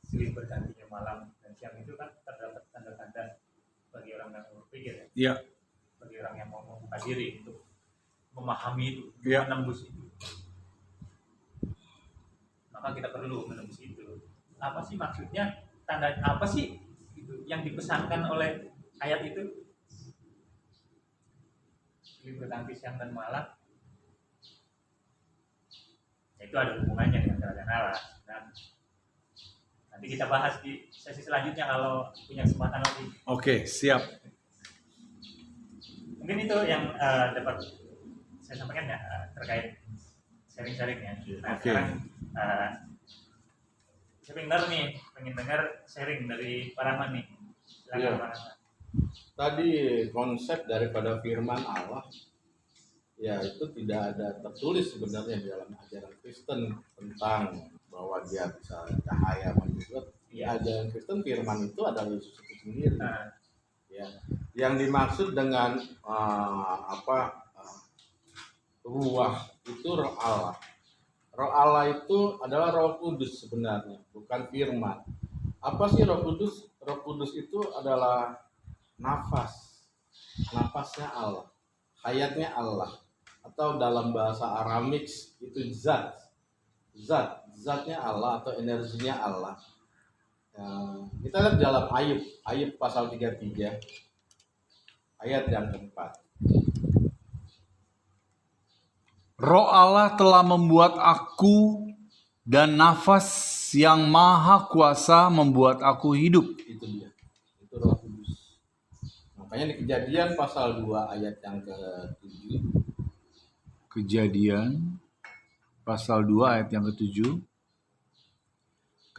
silih bergantinya malam dan siang itu kan terdapat tanda-tanda bagi orang yang berpikir ya. Iya. Bagi orang yang mau membuka diri untuk memahami itu, Ya. menembus itu. Maka kita perlu menembus itu. Apa sih maksudnya? Tanda apa sih gitu, yang dipesankan oleh ayat itu? Silih berganti siang dan malam. Itu ada hubungannya dengan kerajaan Allah. Dan nanti kita bahas di sesi selanjutnya kalau punya kesempatan lagi. Oke, siap. Mungkin itu yang dapat saya sampaikan ya terkait sharing-sharing ya. Nah, Oke. sekarang saya pengen dengar sharing dari Pak Rahman nih. Silakan Iya. Pak Rahman. Tadi konsep daripada firman Allah ya itu tidak ada tertulis sebenarnya di dalam ajaran Kristen tentang bahwa dia bisa cahaya menyulut. Di Iya. ajaran Kristen firman itu adalah Yesus itu sendiri. Nah, Ya. Yang dimaksud dengan ruah itu roh Allah. Roh Allah itu adalah Roh Kudus sebenarnya, bukan firman. Apa sih Roh Kudus? Roh Kudus itu adalah nafas. Nafasnya Allah. Hayatnya Allah. Atau dalam bahasa Aramik itu zat. Zatnya Allah atau energinya Allah. Kita lihat dalam Ayub pasal 33 ayat yang keempat. Roh Allah telah membuat aku dan nafas yang maha kuasa membuat aku hidup. Itu dia. Itu Roh Kudus. Makanya di Kejadian pasal 2 ayat yang ke-7. Kejadian pasal 2 ayat yang ke-7.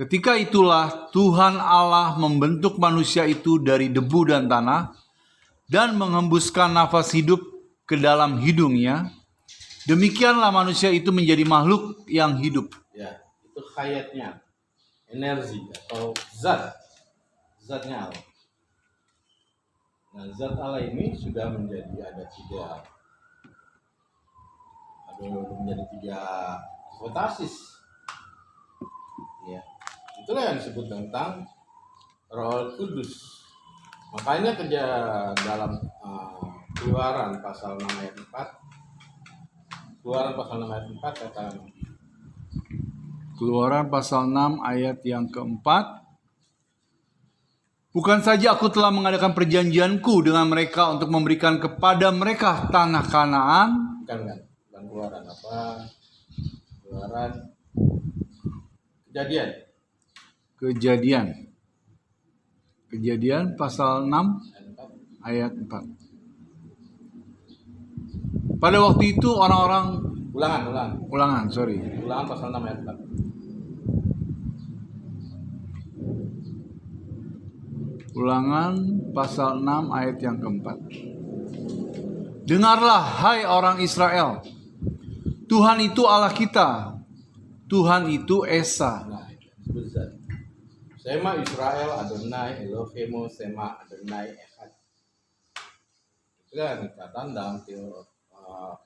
Ketika itulah Tuhan Allah membentuk manusia itu dari debu dan tanah dan menghembuskan nafas hidup ke dalam hidungnya. Demikianlah manusia itu menjadi makhluk yang hidup. Ya, itu hayatnya, energi atau zatnya Allah. Nah, zat Allah ini sudah menjadi menjadi tiga hipotesis. Ya, itulah yang disebut tentang Roh Kudus. Makanya kerja dalam Keluaran pasal 6 ayat 4. Keluaran pasal 6 ayat 4 katakan. Keluaran pasal 6 ayat yang keempat. Bukan saja aku telah mengadakan perjanjianku dengan mereka untuk memberikan kepada mereka tanah Kanaan. Bukan Keluaran apa? Keluaran Kejadian pasal 6 ayat 4. Pada waktu itu orang-orang Ulangan sorry. pasal 6 ayat 4. Ulangan pasal 6 ayat yang keempat. Dengarlah hai orang Israel, Tuhan itu Allah kita, Tuhan itu Esa. Nah, disebut zat. Sema Israel Adonai Elohemu Sema Adonai Echad. Itu kan ikatan dalam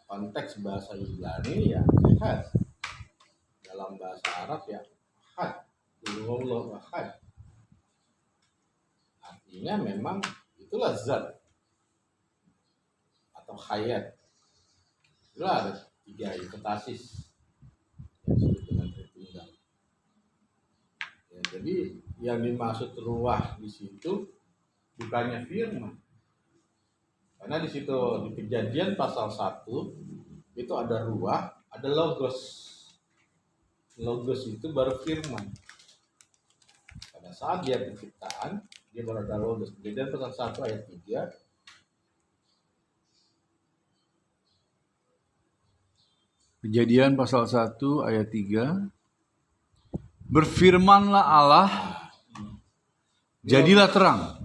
konteks bahasa Yunani ya Echad. Dalam bahasa Arab ya Ahad. Allah Ahad. Artinya memang itulah zat atau hayat. Itulah ada 3 hipnotasis yang disebut dengan Tritunggal. Ya, jadi yang dimaksud ruah di situ bukannya firman. Karena di situ di Kejadian pasal 1 itu ada ruah, ada logos. Logos itu baru firman. Pada saat dia penciptaan, dia baru ada logos. Kejadian pasal 1 ayat 3. Kejadian pasal 1 ayat 3. Berfirmanlah Allah, jadilah terang.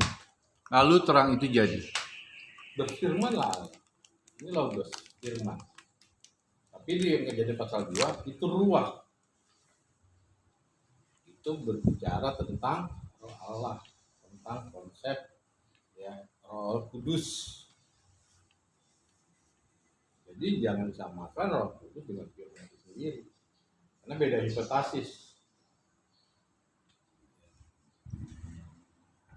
Lalu terang itu jadi. Berfirmanlah Allah. Ini logos, firman. Tapi di Kejadian pasal 2 itu ruah. Itu berbicara tentang roh Allah, tentang konsep ya Roh Kudus. Jadi jangan disamakan Roh Kudus dengan firman itu sendiri, karena beda hipotasis.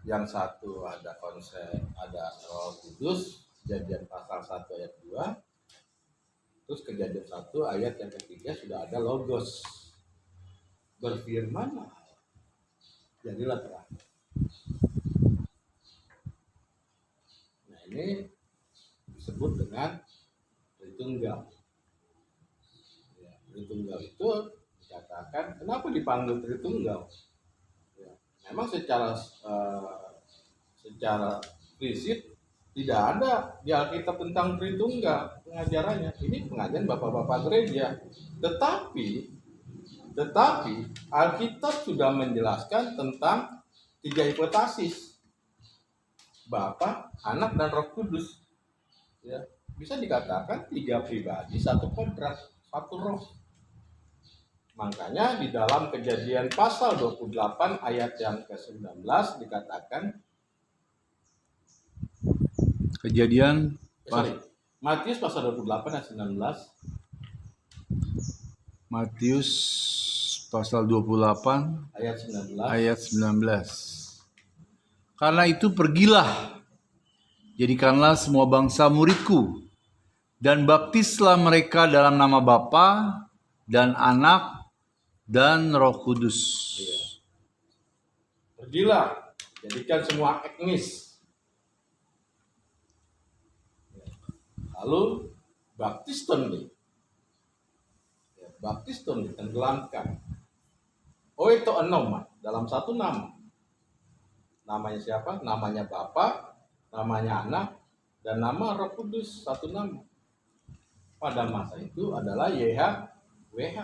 Yang satu ada konsep, ada Roh Kudus, Kejadian pasal 1 ayat 2. Terus Kejadian 1 ayat yang ketiga sudah ada logos. Berfirman jadilah terang. Nah ini disebut dengan Tritunggal. Ya, Tritunggal itu dikatakan kenapa dipanggil Tritunggal? Ya, memang secara prinsip tidak ada di Alkitab tentang Tritunggal pengajarannya. Ini pengajaran bapak-bapak gereja. Tetapi Alkitab sudah menjelaskan tentang 3 hipotasis. Bapa, Anak, dan Roh Kudus. Ya, bisa dikatakan 3 pribadi, 1 kodrat, 1 roh. Makanya di dalam Kejadian pasal 28 ayat yang ke-19 dikatakan Matius pasal 28 ayat 19. Matius pasal 28 ayat 19. Karena itu pergilah, jadikanlah semua bangsa muridku, dan baptislah mereka dalam nama Bapa dan Anak dan Roh Kudus. Pergilah, jadikan semua etnis. Lalu baptiston nih. Baptiston ditenggelamkan. Itu enoma dalam 1 nama. Namanya siapa? Namanya Bapa, namanya Anak, dan nama Roh Kudus, 1 nama. Pada masa itu adalah YHWH.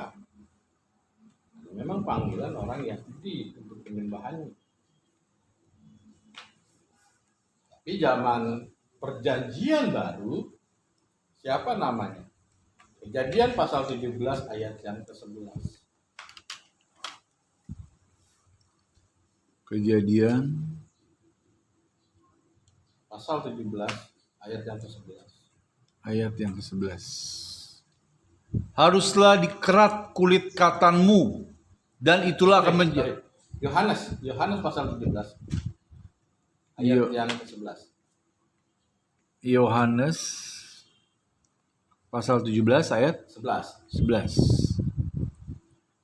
Memang panggilan orang Yahudi untuk penyembahannya. Tapi zaman Perjanjian Baru, siapa namanya? Kejadian pasal 17 ayat yang ke-11. Kejadian Pasal 17 ayat yang ke-11. ayat yang ke-11. Haruslah dikerat kulit katanmu, dan itulah akan menjadi. Yohanes pasal 17 ayat yang ke-11. Yohanes pasal 17 ayat 11.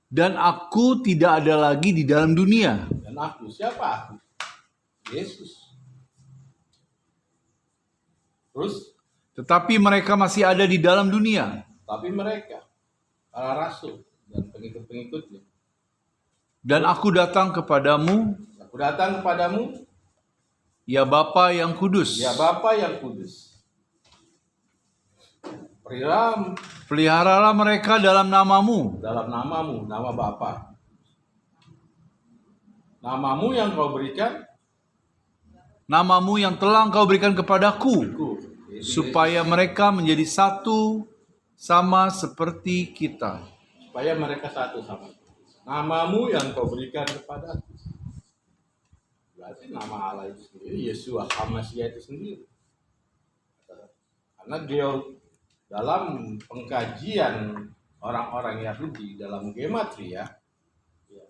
Dan aku tidak ada lagi di dalam dunia. Dan aku, siapa aku? Yesus. Terus, Tetapi mereka masih ada di dalam dunia. tapi mereka, para rasul dan pengikut-pengikutnya. Dan aku datang kepadamu, Aku datang kepadamu, ya Bapa yang kudus. ya Bapa yang kudus. Peliharalah mereka dalam namamu. Dalam namamu, nama Bapa. Namamu yang kau berikan namamu yang telah engkau berikan kepadaku, Jadi, supaya mereka menjadi satu sama seperti kita. supaya mereka satu sama. Namamu yang kau berikan kepada aku. Berarti nama Allah itu sendiri, Yeshua HaMashiach itu sendiri. Karena dia dalam pengkajian orang-orang Yahudi dalam gematria, ya,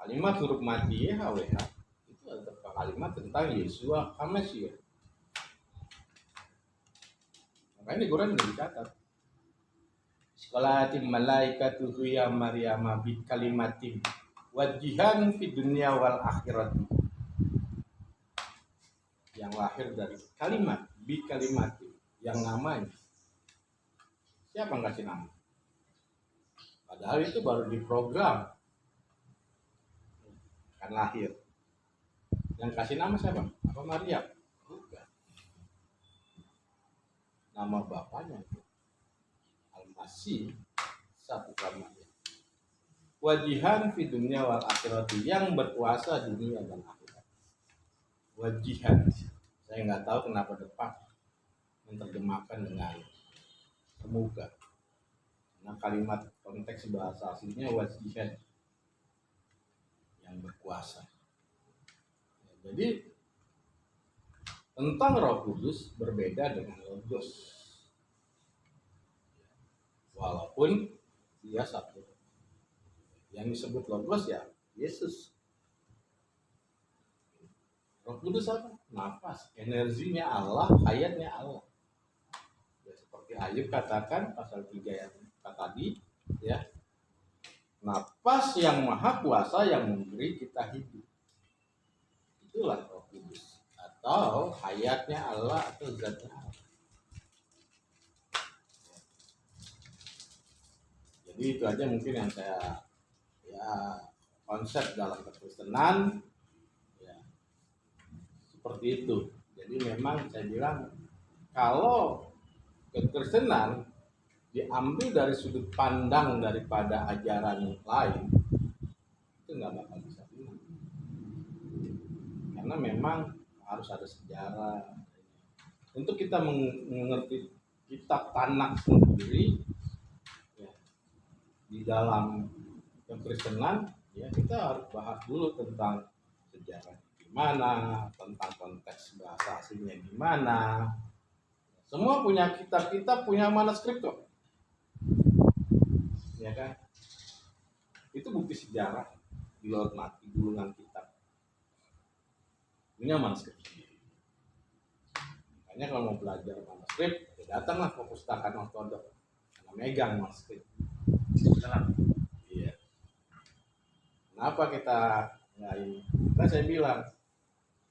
kalimat huruf mati YHWH itu adalah kalimat tentang Yeshua HaMashiach. Makanya di Quran sudah dicatat. Sekolatim malaikatuhu ya Maryam bi kalimatim wajihan fi dunya wal akhirat. Yang lahir dari kalimat bi kalimatim, yang namanya. Siapa yang kasih nama? Padahal itu baru diprogram akan lahir. Yang kasih nama siapa? Apa Maryam? Bukan. Nama bapaknya Al-Masih satu namanya. Wajihan fi dunya wal akhirat, yang berkuasa dunia dan akhirat. Wajihan. Saya nggak tahu kenapa depan menerjemahkan dengan semoga. Nah, kalimat konteks bahasa aslinya wajihan, yang berkuasa. Jadi tentang Roh Kudus berbeda dengan Logos. Walaupun dia satu. Yang disebut Logos ya Yesus. Roh Kudus apa? Nafas, energinya Allah, hayatnya Allah. Ya, seperti Ayub katakan pasal 3 yang tadi, ya. Nafas yang maha kuasa yang memberi kita hidup. Itulah Roh Kudus, atau hayatnya Allah atau zatnya Allah. Jadi itu aja mungkin yang saya konsep dalam kekristenan ya, seperti itu. Jadi memang saya bilang kalau kekristenan diambil dari sudut pandang daripada ajaran lain itu nggak bakal bisa benar. Karena memang harus ada sejarah. Untuk kita mengerti kitab Tanakh sendiri ya, di dalam kekristenan ya kita harus bahas dulu tentang sejarah gimana, tentang konteks bahasa aslinya gimana. Semua punya kitab-kitab, punya manuskrip kok. Ya kan? Itu bukti sejarah di laut mati, gulungan kitab. Punya manuskrip. Makanya kalau mau belajar manuskrip, ya datanglah ke perpustakaan ortodok. Karena megang manuskrip. Iya. Kenapa kita nggak ini? Kan saya bilang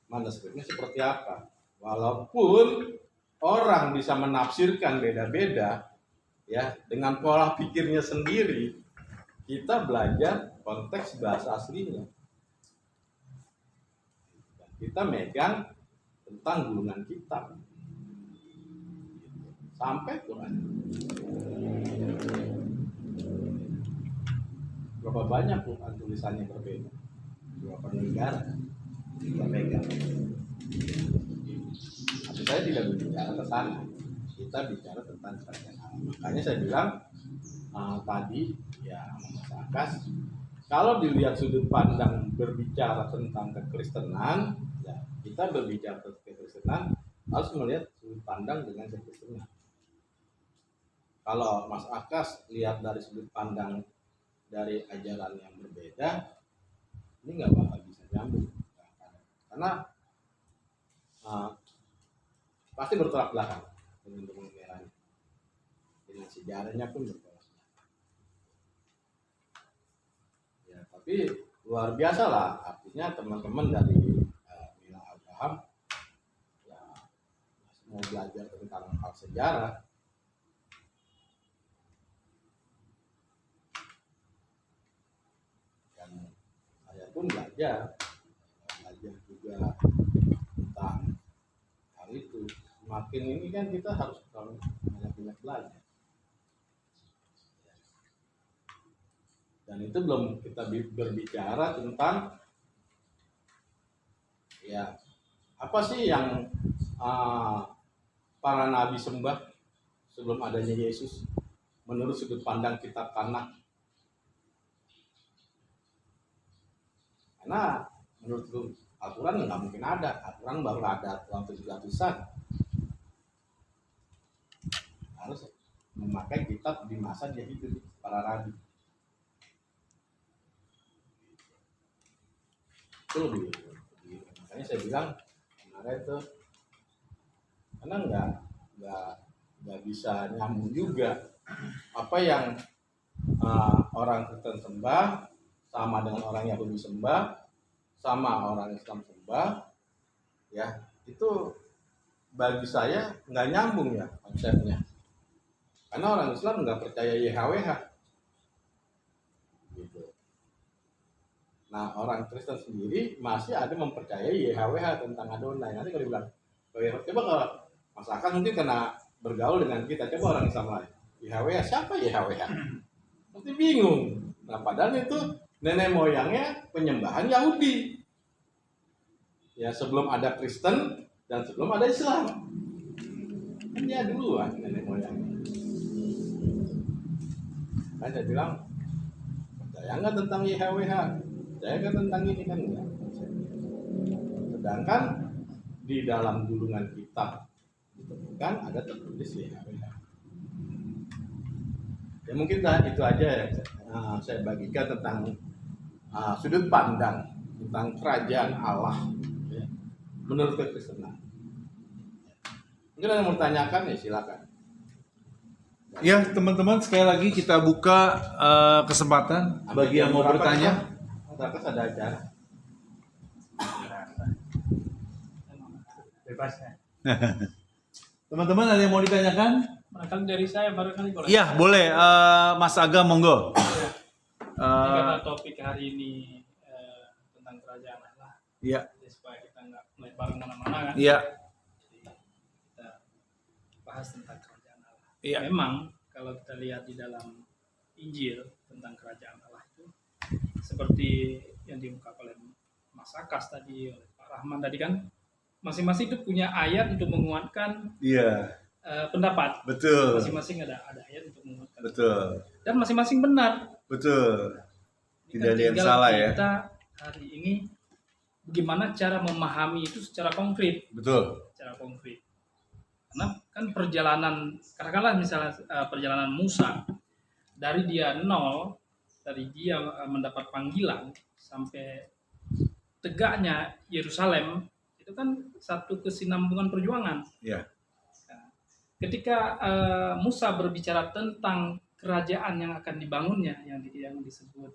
manuskripnya seperti apa? Walaupun orang bisa menafsirkan beda-beda, ya dengan pola pikirnya sendiri, kita belajar konteks bahasa aslinya. Dan kita megang tentang gulungan kitab sampai Quran. Berapa banyak Quran tulisannya berbeda, berapa negara kita pegang. Tapi saya tidak berbicara ke sana, kita bicara tentang kerajaan Allah. Makanya saya bilang tadi ya Mas Akas, kalau dilihat sudut pandang berbicara tentang kekristenan, ya kita berbicara tentang kekristenan harus melihat sudut pandang dengan kekristenan. Kalau Mas Akas lihat dari sudut pandang dari ajaran yang berbeda, ini nggak bakal bisa nyambung. Karena pasti bertolak belakang dengan pemikirannya, dengan sejarahnya pun bertolak belakang. Ya, tapi luar biasa lah, artinya teman-teman dari Mila Abraham ya mau belajar tentang hal sejarah. Dan saya pun belajar juga tentang hal itu. Semakin ini kan kita harus banyak belajar. Dan itu belum kita berbicara tentang ya Apa sih yang para nabi sembah sebelum adanya Yesus menurut sudut pandang kitab Tanakh? Karena menurut Al-Quran nggak mungkin ada. Al-Quran baru ada tahun 700-an. Harus memakai kitab di masa dia hidup, para nabi. Itu makanya saya bilang kemarin itu karena nggak bisa nyambung juga apa yang orang Kristen sembah sama dengan orang Yahudi sembah sama orang Islam sembah, ya itu bagi saya nggak nyambung ya konsepnya. Karena orang Islam nggak percaya YHWH, gitu. Nah orang Kristen sendiri masih ada mempercayai YHWH tentang Adonai. Nanti kalau dibilang, coba kalau Mas Akan mungkin kena bergaul dengan kita, coba orang Islam lain, YHWH siapa YHWH? Nanti bingung. Nah padahal itu nenek moyangnya penyembahan Yahudi. Ya sebelum ada Kristen dan sebelum ada Islam. Kan dia duluan nenek moyangnya. Nah saya bilang, percaya nggak tentang YHWH? Percaya nggak tentang ini? Kan enggak. Sedangkan di dalam gulungan kitab ditemukan ada tertulis YHWH. Ya mungkin itu aja ya saya bagikan tentang sudut pandang tentang kerajaan Allah ya, menurut kekristenan. Mungkin ada yang mau tanyakan ya silakan. Ya teman-teman, sekali lagi kita buka kesempatan bagi yang mau bertanya. Apakah ada acara? Bebas ya. Teman-teman ada yang mau ditanyakan? Barangkali dari saya barangkali boleh. Iya boleh, Mas Aga monggo. Ini karena topik hari ini tentang kerajaan Allah. Iya. Jadi supaya kita nggak melebar kemana-mana kan. Iya. Jadi kita bahas tentang kerajaan Allah. Iya. Memang kalau kita lihat di dalam Injil tentang kerajaan Allah itu seperti yang diungkap oleh Mas Akas tadi, oleh Pak Rahman tadi kan, masing-masing itu punya ayat untuk menguatkan Iya. pendapat. Betul. Masing-masing ada ayat untuk menguatkan. Betul. Dan masing-masing benar. Betul. Ini Tidak ada yang tinggal salah ya. Kita hari ini bagaimana cara memahami itu secara konkret. Betul. Secara konkret. Karena kan perjalanan, katakanlah misalnya perjalanan Musa dari dia nol, dari dia mendapat panggilan sampai tegaknya Yerusalem, itu kan satu kesinambungan perjuangan. Iya. Nah, ketika Musa berbicara tentang kerajaan yang akan dibangunnya, yang disebut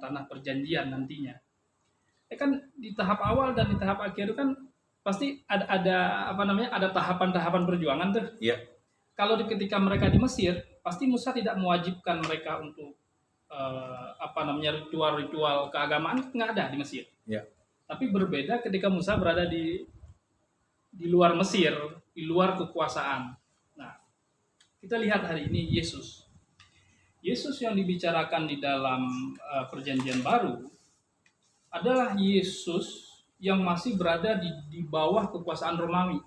tanah perjanjian nantinya, kan di tahap awal dan di tahap akhir itu kan pasti ada tahapan-tahapan perjuangan tuh. Iya. Kalau ketika mereka di Mesir, pasti Musa tidak mewajibkan mereka untuk ritual-ritual keagamaan, nggak ada di Mesir. Iya. Tapi berbeda ketika Musa berada di luar Mesir, di luar kekuasaan. Nah, kita lihat hari ini Yesus yang dibicarakan di dalam perjanjian baru adalah Yesus yang masih berada di bawah kekuasaan Romawi.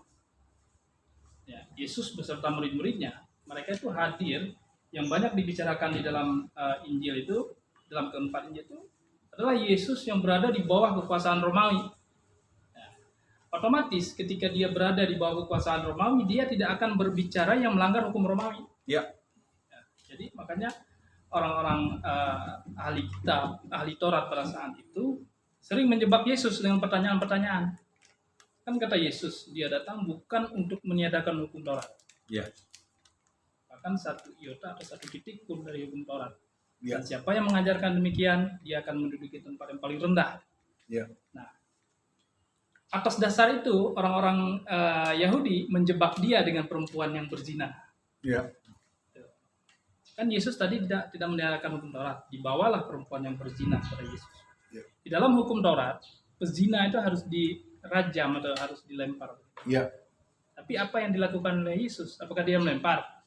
Ya, Yesus beserta murid-muridnya, mereka itu hadir, yang banyak dibicarakan di dalam Injil itu, dalam keempat Injil itu adalah Yesus yang berada di bawah kekuasaan Romawi. Ya, otomatis ketika dia berada di bawah kekuasaan Romawi, dia tidak akan berbicara yang melanggar hukum Romawi. Iya. Ya, jadi makanya orang-orang ahli kitab, ahli Taurat pada saat itu sering menjebak Yesus dengan pertanyaan-pertanyaan. Kan kata Yesus, dia datang bukan untuk meniadakan hukum Taurat. Iya. Bahkan satu iota atau satu titik pun dari hukum Taurat. Iya. Dan siapa yang mengajarkan demikian, dia akan menduduki tempat yang paling rendah. Iya. Nah, atas dasar itu orang-orang Yahudi menjebak dia dengan perempuan yang berzina. Iya. Kan Yesus tadi tidak meniadakan hukum Taurat. Dibawalah perempuan yang berzina kepada Yesus. Iya. Di dalam hukum Taurat, pezina itu harus dirajam atau harus dilempar. Iya. Tapi apa yang dilakukan oleh Yesus? Apakah dia melempar?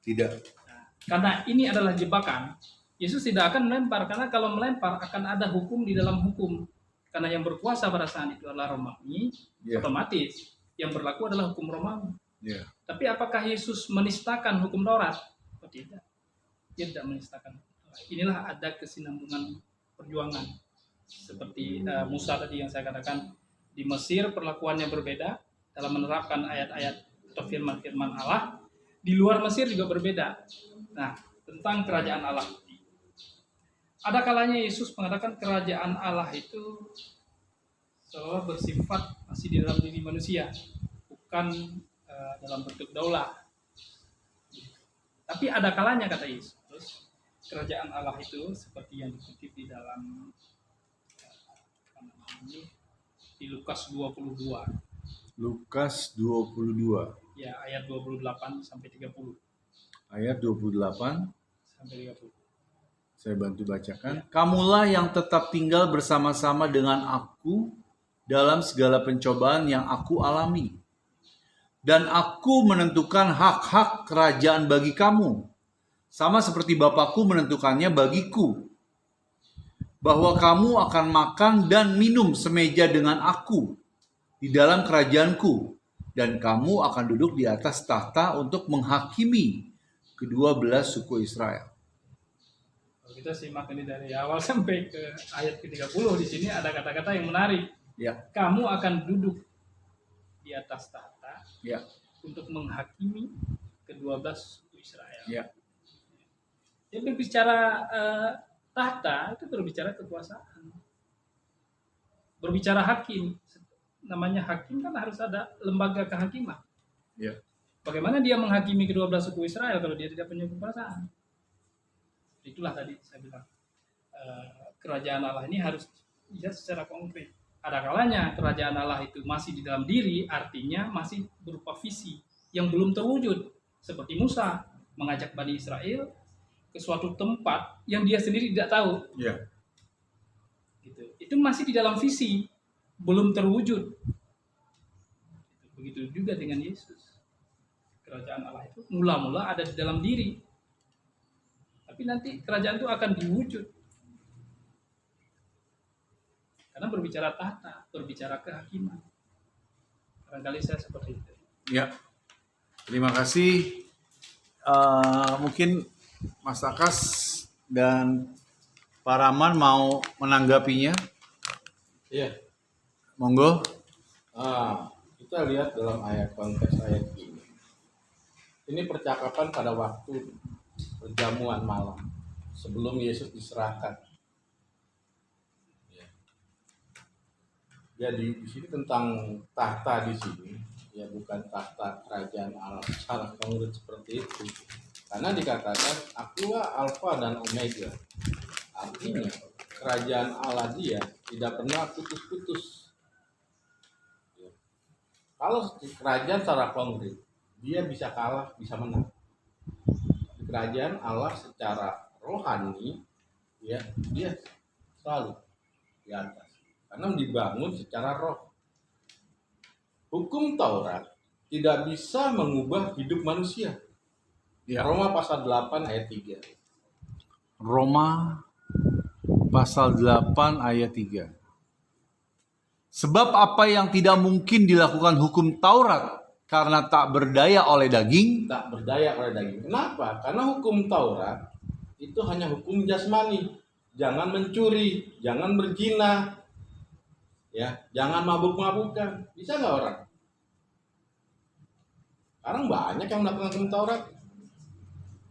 Tidak. Nah, karena ini adalah jebakan, Yesus tidak akan melempar, karena kalau melempar akan ada hukum di dalam hukum. Karena yang berkuasa pada saat itu adalah Romawi, Ya. otomatis yang berlaku adalah hukum Romawi. Ya. Tapi apakah Yesus menistakan hukum Taurat? Oh, tidak. Dia tidak menistakan hukum Taurat. Inilah ada kesinambungan perjuangan. Seperti Musa tadi yang saya katakan, di Mesir perlakuannya berbeda dalam menerapkan ayat-ayat atau firman-firman Allah. Di luar Mesir juga berbeda. Nah, tentang kerajaan Allah. Ada kalanya Yesus mengatakan kerajaan Allah itu seolah bersifat masih di dalam diri manusia, bukan dalam bentuk daulah. Tapi ada kalanya, kata Yesus, kerajaan Allah itu seperti yang dikutip di dalam di Lukas 22. Lukas 22 Ya, ayat 28 sampai 30. ayat 28 Sampai 30. saya bantu bacakan. Kamulah yang tetap tinggal bersama-sama dengan aku dalam segala pencobaan yang aku alami. Dan aku menentukan hak-hak kerajaan bagi kamu, sama seperti Bapakku menentukannya bagiku, bahwa kamu akan makan dan minum semeja dengan aku di dalam kerajaanku, dan kamu akan duduk di atas tahta untuk menghakimi kedua belas suku Israel. Kalau kita simak ini dari awal sampai ke ayat ke-30, di sini ada kata-kata yang menarik. Ya, Kamu akan duduk di atas tahta ya, untuk menghakimi ke-12 suku Israel. ya, Dia berbicara tahta itu berbicara kekuasaan. Berbicara hakim. Namanya hakim kan harus ada lembaga kehakiman. ya, Bagaimana dia menghakimi ke-12 suku Israel kalau dia tidak punya kekuasaan? Itulah tadi saya bilang. Kerajaan Allah ini harus dilihat secara konkret. Ada kalanya kerajaan Allah itu masih di dalam diri, artinya masih berupa visi yang belum terwujud. Seperti Musa mengajak Bani Israel ke suatu tempat yang dia sendiri tidak tahu. ya. Gitu. Itu masih di dalam visi, belum terwujud. Begitu juga dengan Yesus. Kerajaan Allah itu mula-mula ada di dalam diri. Tapi nanti kerajaan itu akan diwujud. Karena berbicara tahta, berbicara kehakiman. Barangkali saya seperti itu. Ya, terima kasih. Mungkin Mas Akas dan Pak Rahman mau menanggapinya. Iya. Monggo. Kita lihat dalam konteks ayat ini. Ini percakapan pada waktu perjamuan malam sebelum Yesus diserahkan. Ya. Jadi di sini tentang tahta di sini, ya bukan tahta kerajaan Allah secara konkret seperti itu. Karena dikatakan akulah Alfa dan Omega. Artinya kerajaan Allah dia tidak pernah putus-putus. Ya. Kalau kerajaan secara konkret, dia bisa kalah, bisa menang. Kerajaan Allah secara rohani, ya dia selalu di atas. Karena dibangun secara roh. Hukum Taurat tidak bisa mengubah hidup manusia. Ya. Roma pasal 8 ayat 3. Roma pasal 8 ayat 3. Sebab apa yang tidak mungkin dilakukan hukum Taurat karena tak berdaya oleh daging, Tak berdaya oleh daging. Kenapa? Karena hukum Taurat itu hanya hukum jasmani. Jangan mencuri, jangan berzina, ya, jangan mabuk-mabukan. Bisa nggak orang? Sekarang banyak yang melakukan hukum Taurat.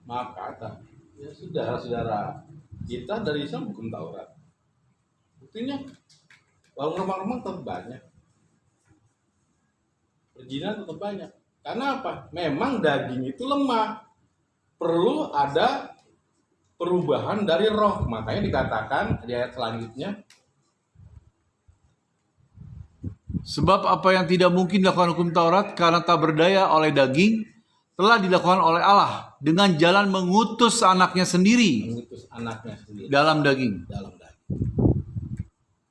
Maaf kata, ya saudara-saudara kita dari Islam hukum Taurat. Buktinya, warung remang-remang tetap banyak. Berzina tetap banyak. Karena apa? Memang daging itu lemah. Perlu ada perubahan dari roh. Makanya dikatakan di ayat selanjutnya, sebab apa yang tidak mungkin dilakukan hukum Taurat karena tak berdaya oleh daging telah dilakukan oleh Allah dengan jalan mengutus anaknya sendiri mengutus anaknya sendiri dalam daging. dalam daging.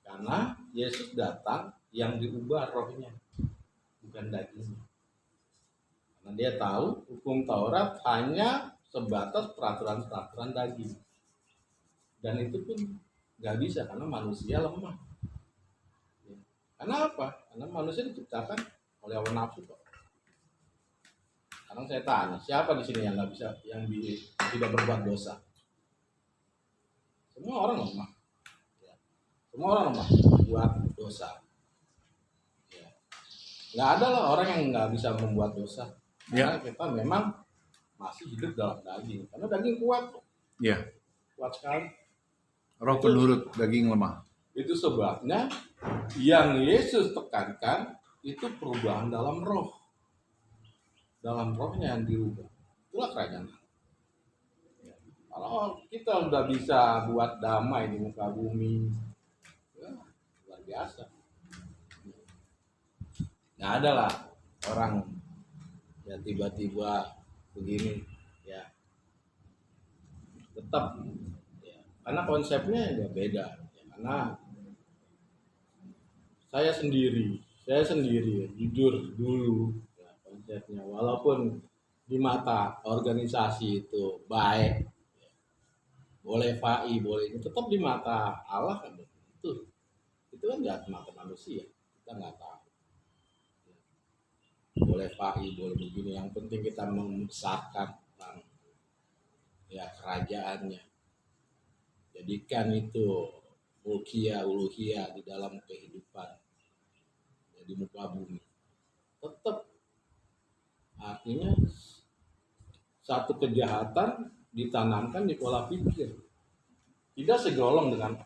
Karena Yesus datang yang diubah rohnya, bukan dagingnya. Karena dia tahu hukum Taurat hanya sebatas peraturan-peraturan daging. Dan itu pun nggak bisa karena manusia lemah. Karena apa? Karena manusia diciptakan oleh hawa nafsu kok. Sekarang saya tanya, siapa di sini yang nggak bisa, tidak berbuat dosa? Semua orang lemah. Ya. Semua orang lemah buat dosa. Ya. Nggak ada lah orang yang nggak bisa membuat dosa. Karena kita memang masih hidup dalam daging. Karena daging kuat, Ya, kuat sekali. roh penurut, daging lemah. Itu sebabnya yang Yesus tekankan itu perubahan dalam roh. Dalam rohnya yang dirubah. Itulah kerajaan. Ya. Kalau kita udah bisa buat damai di muka bumi, ya, luar biasa. Nggak ada lah orang ya tiba-tiba begini, ya tetap. Ya. Karena konsepnya ya beda. Ya, karena saya sendiri jujur dulu ya, konsepnya walaupun di mata organisasi itu baik ya, boleh FAI boleh ini tetap di mata Allah kan itu kan nggak mata manusia kita nggak tahu ya, boleh FAI boleh begini yang penting kita membesarkan tentang ya kerajaannya jadikan itu uluhiyah di dalam kehidupan ya, di muka bumi tetap artinya satu kejahatan ditanamkan di pola pikir tidak segolong dengan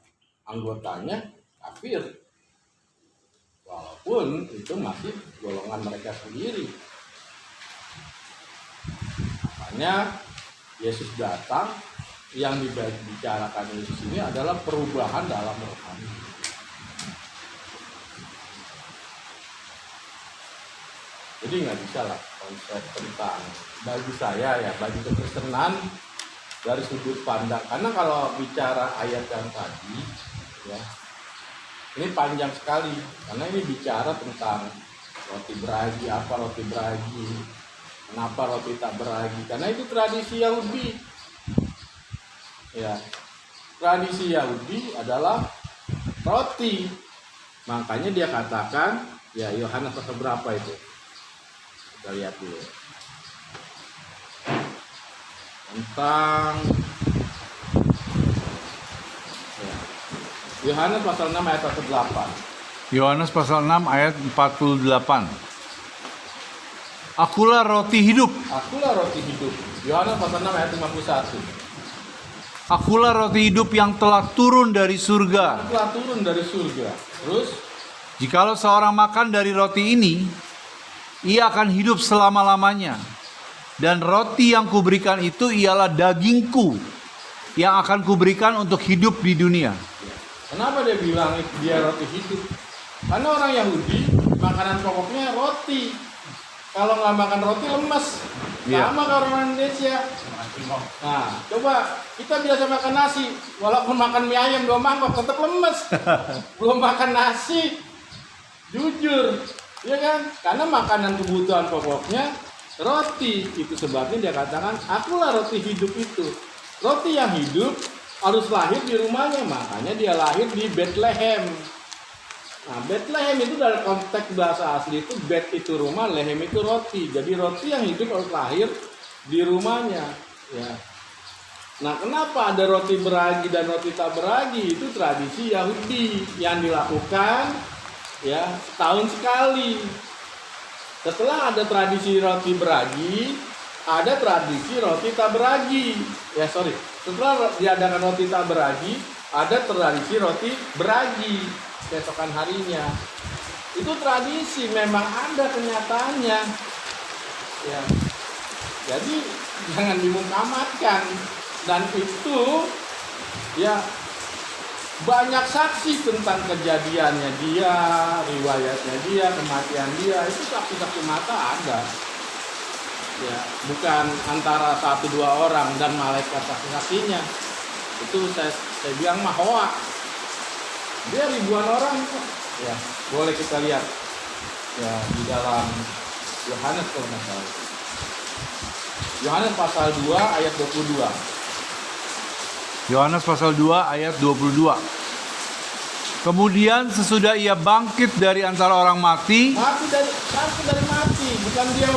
anggotanya kafir walaupun itu masih golongan mereka sendiri makanya Yesus datang yang dibicarakan Yesus ini adalah perubahan dalam rohani. Jadi nggak bisa lah konsep tentang bagi saya ya bagi kekristenan dari sudut pandang karena kalau bicara ayat yang tadi ya ini panjang sekali karena ini bicara tentang roti beragi apa roti beragi kenapa roti tak beragi karena itu tradisi Yahudi. Ya, tradisi Yahudi adalah roti. Makanya dia katakan, ya Yohanes pasal berapa itu? Kita lihat dulu. Tentang ya, Yohanes pasal 6 ayat 48. Yohanes pasal 6 ayat 48. Akulah roti hidup. Akulah roti hidup. Yohanes pasal 6 ayat 51. Akulah roti hidup yang telah turun dari surga. Telah turun dari surga. Terus, Jikalau seorang makan dari roti ini, ia akan hidup selama-lamanya. Dan roti yang kuberikan itu ialah dagingku, yang akan kuberikan untuk hidup di dunia. kenapa dia bilang dia roti hidup? Karena orang Yahudi makanan pokoknya roti. Kalau nggak makan roti lemes. Iya. Sama kayak orang Indonesia. Nah, coba kita biasa makan nasi, walaupun makan mie ayam 2 mangkok tetap lemes. Belum makan nasi, jujur, ya kan? Karena makanan kebutuhan pokoknya roti. Itu sebabnya dia katakan, akulah roti hidup itu. Roti yang hidup harus lahir di rumahnya, makanya dia lahir di Bethlehem. Nah, Bethlehem itu dalam konteks bahasa asli itu Bet itu rumah, lehem itu roti. Jadi roti yang hidup harus lahir di rumahnya. Ya. Nah, kenapa ada roti beragi dan roti tak beragi? Itu tradisi Yahudi yang dilakukan ya setahun sekali. Setelah ada tradisi roti beragi, ada tradisi roti tak beragi. Setelah diadakan roti tak beragi, ada tradisi roti beragi. Besokan harinya itu tradisi memang ada kenyataannya ya jadi jangan dimukamatkan dan itu ya banyak saksi tentang kejadiannya dia riwayatnya dia kematian dia itu saksi-saksi mata ada ya bukan antara 1-2 orang dan malaikat saksi-saksinya itu saya bilang mah hoak. Dia ribuan orang kok. Ya, boleh kita lihat ya di dalam Yohanes kalau nggak salah. Yohanes pasal 2 ayat 22. Yohanes pasal 2 ayat 22. Kemudian sesudah ia bangkit dari antara orang mati, bangkit dari mati, bukan dia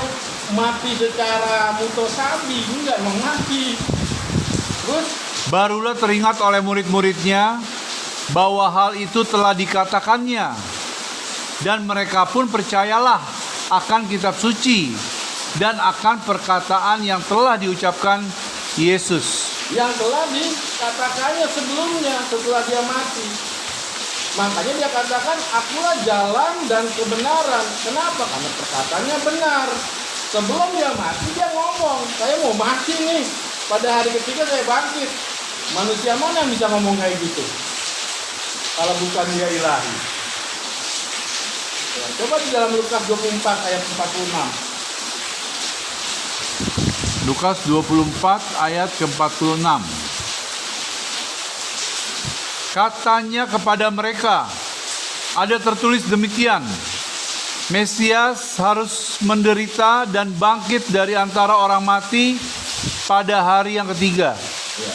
mati secara mutosabi, enggak, emang mati. Terus barulah teringat oleh murid-muridnya bahwa hal itu telah dikatakannya, dan mereka pun percayalah akan kitab suci dan akan perkataan yang telah diucapkan Yesus. yang telah dikatakannya sebelumnya setelah dia mati. Makanya dia katakan, akulah jalan dan kebenaran. Kenapa? Karena perkataannya benar. Sebelum dia mati dia ngomong, saya mau mati nih, pada hari ketiga saya bangkit. Manusia mana yang bisa ngomong kayak gitu kalau bukan dia ilahi? Ya, coba di dalam Lukas 24 ayat 46. Lukas 24 ayat ke-46. Katanya kepada mereka, ada tertulis demikian, Mesias harus menderita dan bangkit dari antara orang mati pada hari yang ketiga. Ya.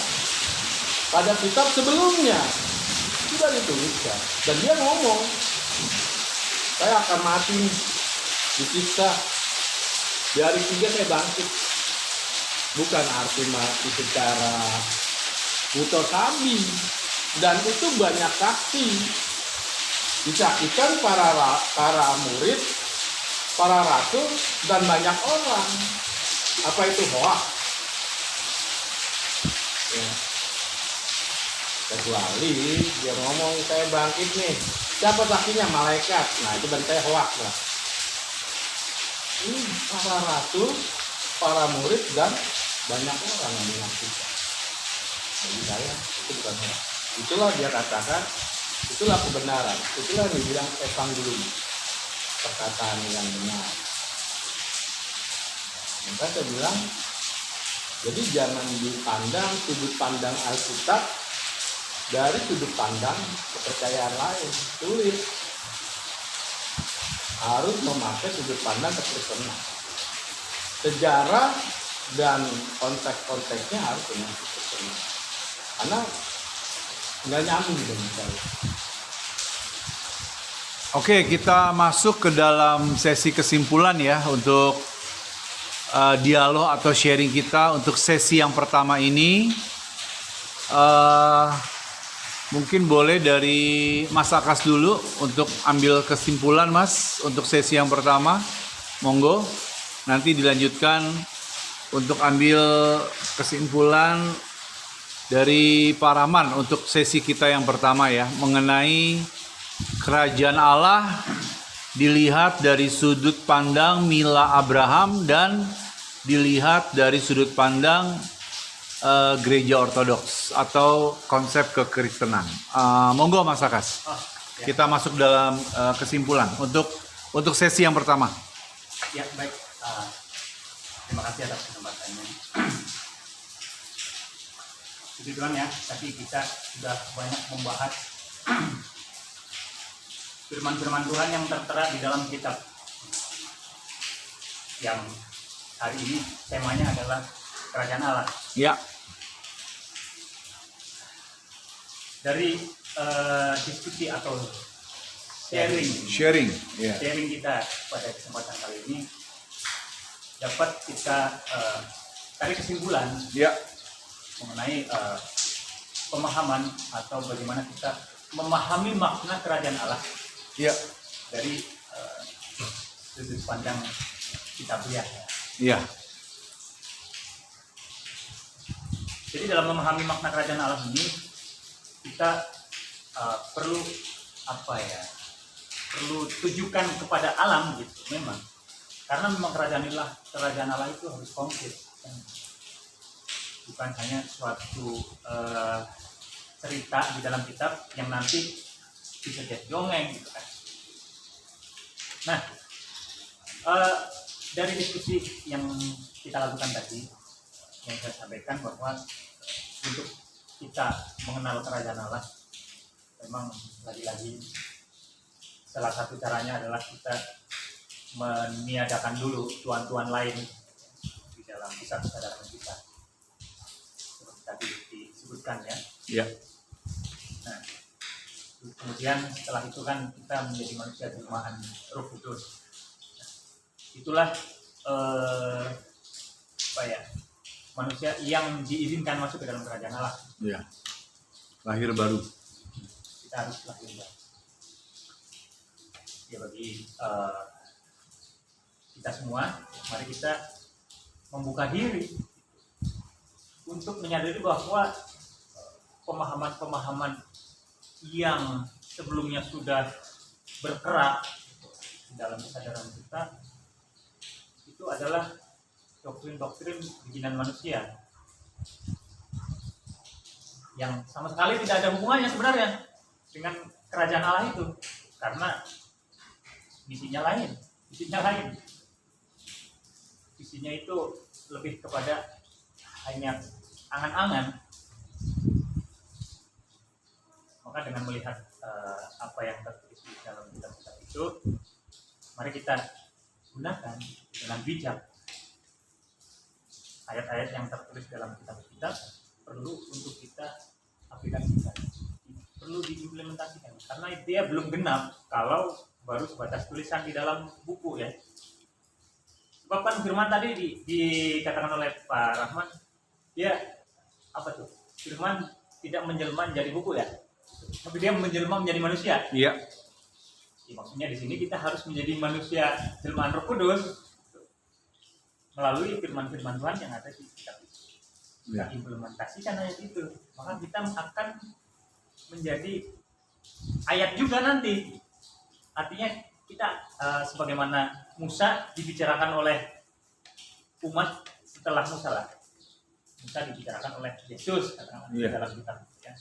Pada kitab sebelumnya sudah dituliskan, dan dia ngomong, saya akan mati, disiksa, di hari ketiga saya bangkit. Bukan arti mati secara mutosabi, dan itu banyak saksi, disaksikan para murid, para rasul, dan banyak orang. Apa itu hoax? Ya. Kecuali dia ngomong saya bangkit nih, siapa saksinya? Malaikat. Nah itu berarti saya hoax lah. Ini para rasul, para murid, dan banyak orang yang menyaksikan. Bagi saya itu bukan hoax. Itulah dia katakan, itulah kebenaran, itulah yang dibilang evangelium, perkataan yang benar. Maka saya bilang, jadi jangan dipandang sudut pandang Alkitab dari sudut pandang kepercayaan lain. Sulit. Harus memakai sudut pandang kekristenan. Sejarah dan konteks-konteksnya harus dengan kekristenan. Karena nggak nyambung dengan saya. Oke, kita masuk ke dalam sesi kesimpulan ya untuk dialog atau sharing kita untuk sesi yang pertama ini. Mungkin boleh dari Mas Akas dulu untuk ambil kesimpulan, Mas, untuk sesi yang pertama. Monggo. Nanti dilanjutkan untuk ambil kesimpulan dari Pak Rahman untuk sesi kita yang pertama ya, mengenai kerajaan Allah dilihat dari sudut pandang Mila Abraham dan dilihat dari sudut pandang gereja ortodoks atau konsep kekristenan. Monggo Mas Akas. Ya. Kita masuk dalam kesimpulan untuk sesi yang pertama. Ya, baik. Terima kasih atas kesempatannya. Puji Tuhan ya, tadi kita sudah banyak membahas firman-firman Tuhan yang tertera di dalam kitab. Yang hari ini temanya adalah kerajaan Allah. Ya. Dari diskusi atau Sharing. Ya. sharing kita pada kesempatan kali ini dapat kita tarik kesimpulan Ya. mengenai pemahaman atau bagaimana kita memahami makna kerajaan Allah Ya. dari sudut pandang kitabiah. Ya. Jadi dalam memahami makna kerajaan Allah ini kita perlu perlu tujukan kepada alam gitu memang, karena memang kerajaan Allah itu harus konkret, bukan hanya suatu cerita di dalam kitab yang nanti bisa jadi dongeng gitu kan. Nah, dari diskusi yang kita lakukan tadi, yang saya sampaikan bahwa untuk kita mengenal kerajaan Allah, memang lagi-lagi salah satu caranya adalah kita meniadakan dulu tuan-tuan lain di dalam pusat kesadaran kita, seperti tadi disebutkan ya. Ya. Nah, Kemudian setelah itu kan kita menjadi manusia jemaah Roh Kudus. Itulah apa ya, manusia yang diizinkan masuk ke dalam kerajaan Allah. Ya. Lahir baru. Kita harus lahir baru. Ya bagi kita semua, mari kita membuka diri untuk menyadari bahwa pemahaman-pemahaman yang sebelumnya sudah bergerak di dalam kesadaran kita itu adalah doktrin-doktrin bikinan manusia yang sama sekali tidak ada hubungannya sebenarnya dengan kerajaan Allah itu, karena misinya lain. Visinya itu lebih kepada hanya angan-angan. Maka dengan melihat apa yang tertulis di dalam kitab-kitab itu, mari kita gunakan dengan bijak. Ayat-ayat yang tertulis dalam kitab-kitab perlu untuk kita aplikasikan, perlu diimplementasikan, karena dia belum genap kalau baru sebatas tulisan di dalam buku ya. Sebab kan firman tadi dikatakan oleh Pak Rahman, dia apa tuh? Firman tidak menjelma menjadi buku ya, tapi dia menjelma menjadi manusia. Iya. Ya, maksudnya di sini kita harus menjadi manusia jelmaan Roh Kudus melalui firman-firman Tuhan yang ada di kitab itu. Kita implementasikan ayat itu, maka kita akan menjadi ayat juga nanti. Artinya kita sebagaimana Musa dibicarakan oleh umat setelah Musa lah. Musa dibicarakan oleh Yesus katakanlah di dalam kitab ya.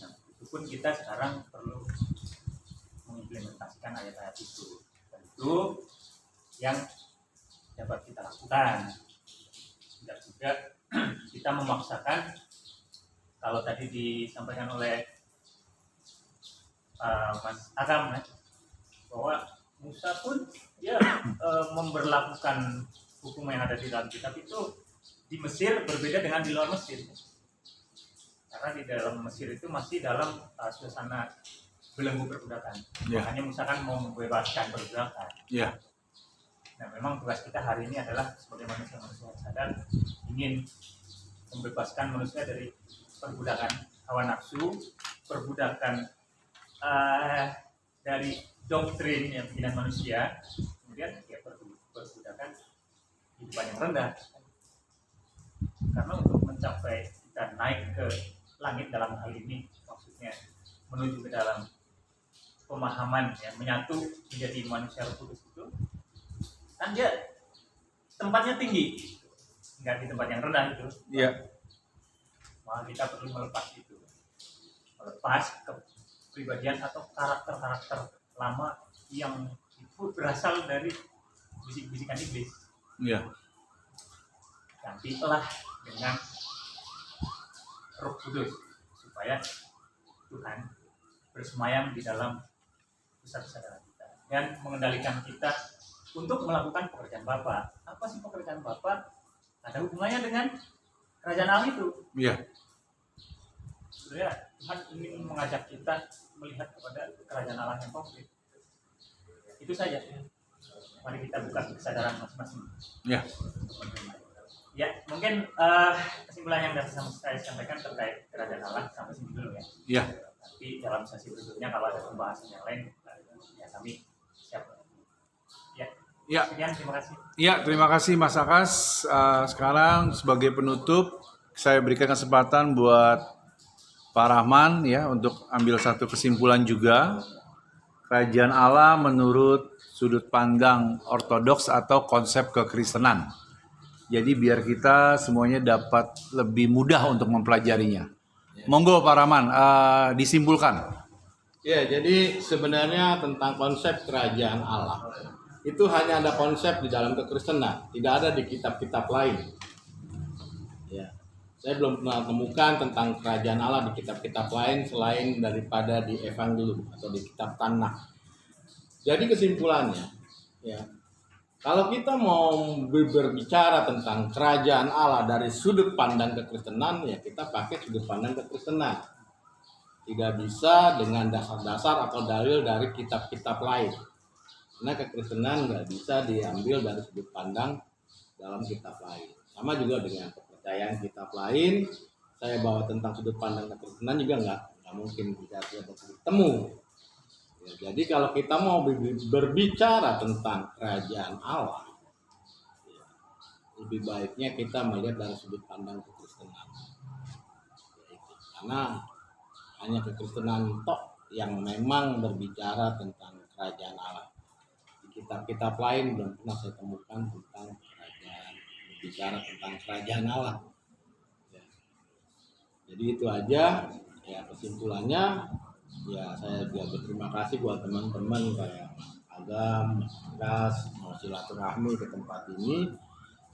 Nah, itu pun kita sekarang perlu mengimplementasikan ayat-ayat itu. Dan itu yang dapat kita lakukan. Tidak juga kita memaksakan, kalau tadi disampaikan oleh Mas Agam bahwa Musa pun dia memberlakukan hukum yang ada di dalam kitab itu di Mesir berbeda dengan di luar Mesir, karena di dalam Mesir itu masih dalam suasana belenggu perbudakan. Makanya Musa kan mau membebaskan perbudakan. Nah, memang tugas kita hari ini adalah sebagai manusia-manusia yang sadar ingin membebaskan manusia dari perbudakan hawa nafsu, perbudakan dari doktrin yang bikinan manusia, kemudian ya perbudakan kehidupan yang rendah. Karena untuk mencapai kita naik ke langit dalam hal ini, maksudnya menuju ke dalam pemahaman yang menyatu menjadi manusia Roh Kudus itu, kan dia tempatnya tinggi, nggak di tempat yang rendah itu. Iya. Maka kita perlu melepas itu, melepas kepribadian atau karakter-karakter lama yang itu berasal dari bisik-bisikan iblis. Iya. Gantilah dengan Roh Kudus supaya Tuhan bersemayam di dalam pusat kesadaran kita dan mengendalikan kita untuk melakukan pekerjaan Bapa. Apa sih pekerjaan Bapa? Ada hubungannya dengan kerajaan Allah itu. Iya. Sebenarnya Tuhan ingin mengajak kita melihat kepada kerajaan Allah yang konkret. Itu saja. Mari kita buka kesadaran masing-masing. Iya. Ya, mungkin kesimpulan yang dapat saya sampaikan terkait kerajaan Allah sampai sini dulu ya. Iya. Nanti dalam sesi berikutnya kalau ada pembahasan yang lain, ya kami siap. Ya. Ya. Sekian, terima kasih. Ya, terima kasih Mas Akas. Sekarang sebagai penutup, saya berikan kesempatan buat Pak Rahman ya untuk ambil satu kesimpulan juga. Kerajaan Allah menurut sudut pandang ortodoks atau konsep kekristenan. Jadi biar kita semuanya dapat lebih mudah untuk mempelajarinya. Monggo Pak Rahman, disimpulkan. Ya, jadi sebenarnya tentang konsep kerajaan Allah itu hanya ada konsep di dalam kekristenan, tidak ada di kitab-kitab lain. Ya, saya belum pernah temukan tentang kerajaan Allah di kitab-kitab lain selain daripada di Evangelium atau di kitab Tanakh. Jadi kesimpulannya, ya, kalau kita mau berbicara tentang kerajaan Allah dari sudut pandang kekristenan, ya kita pakai sudut pandang kekristenan. tidak bisa dengan dasar-dasar atau dalil dari kitab-kitab lain. Karena kekristenan nggak bisa diambil dari sudut pandang dalam kitab lain. Sama juga dengan kepercayaan kitab lain, saya bawa tentang sudut pandang kekristenan juga nggak mungkin bisa bertemu. Ya, jadi kalau kita mau berbicara tentang kerajaan Allah, ya, lebih baiknya kita melihat dari sudut pandang kekristenan. Karena hanya kekristenan tok yang memang berbicara tentang kerajaan Allah. Di kitab-kitab lain belum pernah saya temukan tentang kerajaan, berbicara tentang kerajaan Allah. Ya. Jadi itu aja ya kesimpulannya. Ya saya juga berterima kasih buat teman-teman kayak Mas Agam, Mas Gas, mau silaturahmi ke tempat ini.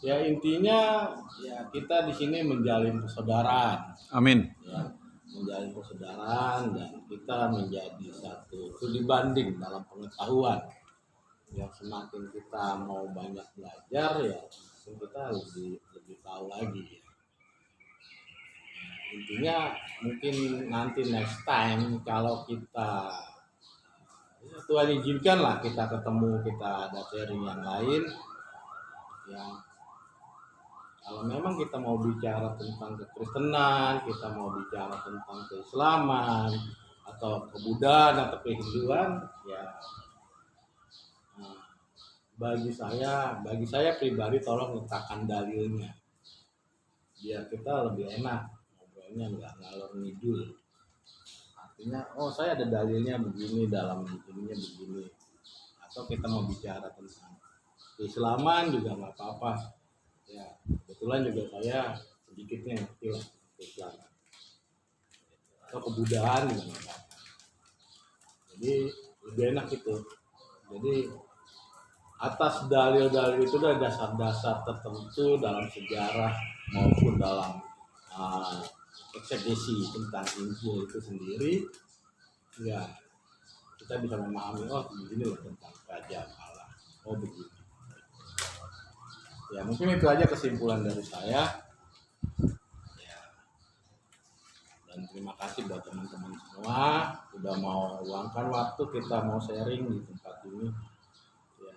Ya intinya ya kita di sini menjalin persaudaraan. Amin. Ya, menjalin persaudaraan dan kita menjadi satu studi banding dalam pengetahuan. Yang semakin kita mau banyak belajar ya kita lebih tahu lagi. Ya. Intinya mungkin nanti next time kalau kita ya, Tuhan izinkan lah kita ketemu, kita ada sharing yang lain yang kalau memang kita mau bicara tentang kekristenan, kita mau bicara tentang keislaman atau kebudayaan atau kehinduan, ya bagi saya pribadi tolong letakkan dalilnya, biar kita lebih enak ngobrolnya nggak ngalor ngidul. Artinya, oh saya ada dalilnya begini dalam ininya begini, atau kita mau bicara tentang keislaman juga nggak apa-apa. Ya, kebetulan juga saya sedikitnya ngerti lah keislaman atau kebudayaan juga nggak apa-apa. Jadi lebih enak itu. Jadi atas dalil-dalil itu ada dasar-dasar tertentu dalam sejarah maupun dalam eksegesi tentang Injil itu sendiri, ya kita bisa memahami oh begini loh tentang kerajaan Allah. Oh begitu. Ya mungkin itu aja kesimpulan dari saya. Ya. Dan terima kasih buat teman-teman semua sudah mau luangkan waktu kita mau sharing di tempat ini. Ya.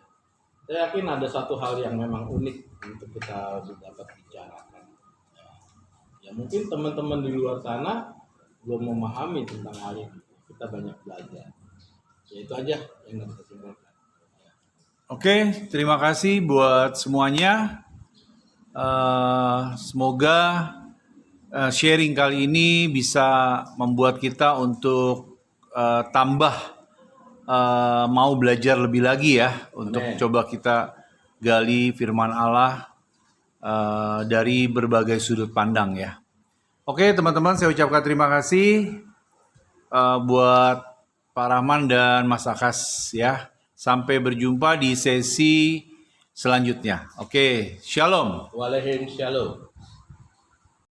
Saya yakin ada satu hal yang memang unik untuk kita dapat bicarakan. Ya mungkin teman-teman di luar sana belum memahami tentang hal ini. Kita banyak belajar. Ya itu aja yang dapat saya simpulkan. Oke, terima kasih buat semuanya. Semoga sharing kali ini bisa membuat kita untuk tambah mau belajar lebih lagi ya, untuk coba kita gali firman Allah dari berbagai sudut pandang ya. Oke teman-teman, saya ucapkan terima kasih buat Pak Rahman dan Mas Akas ya. Sampai berjumpa di sesi selanjutnya. Oke, shalom. Waalaikumsalam.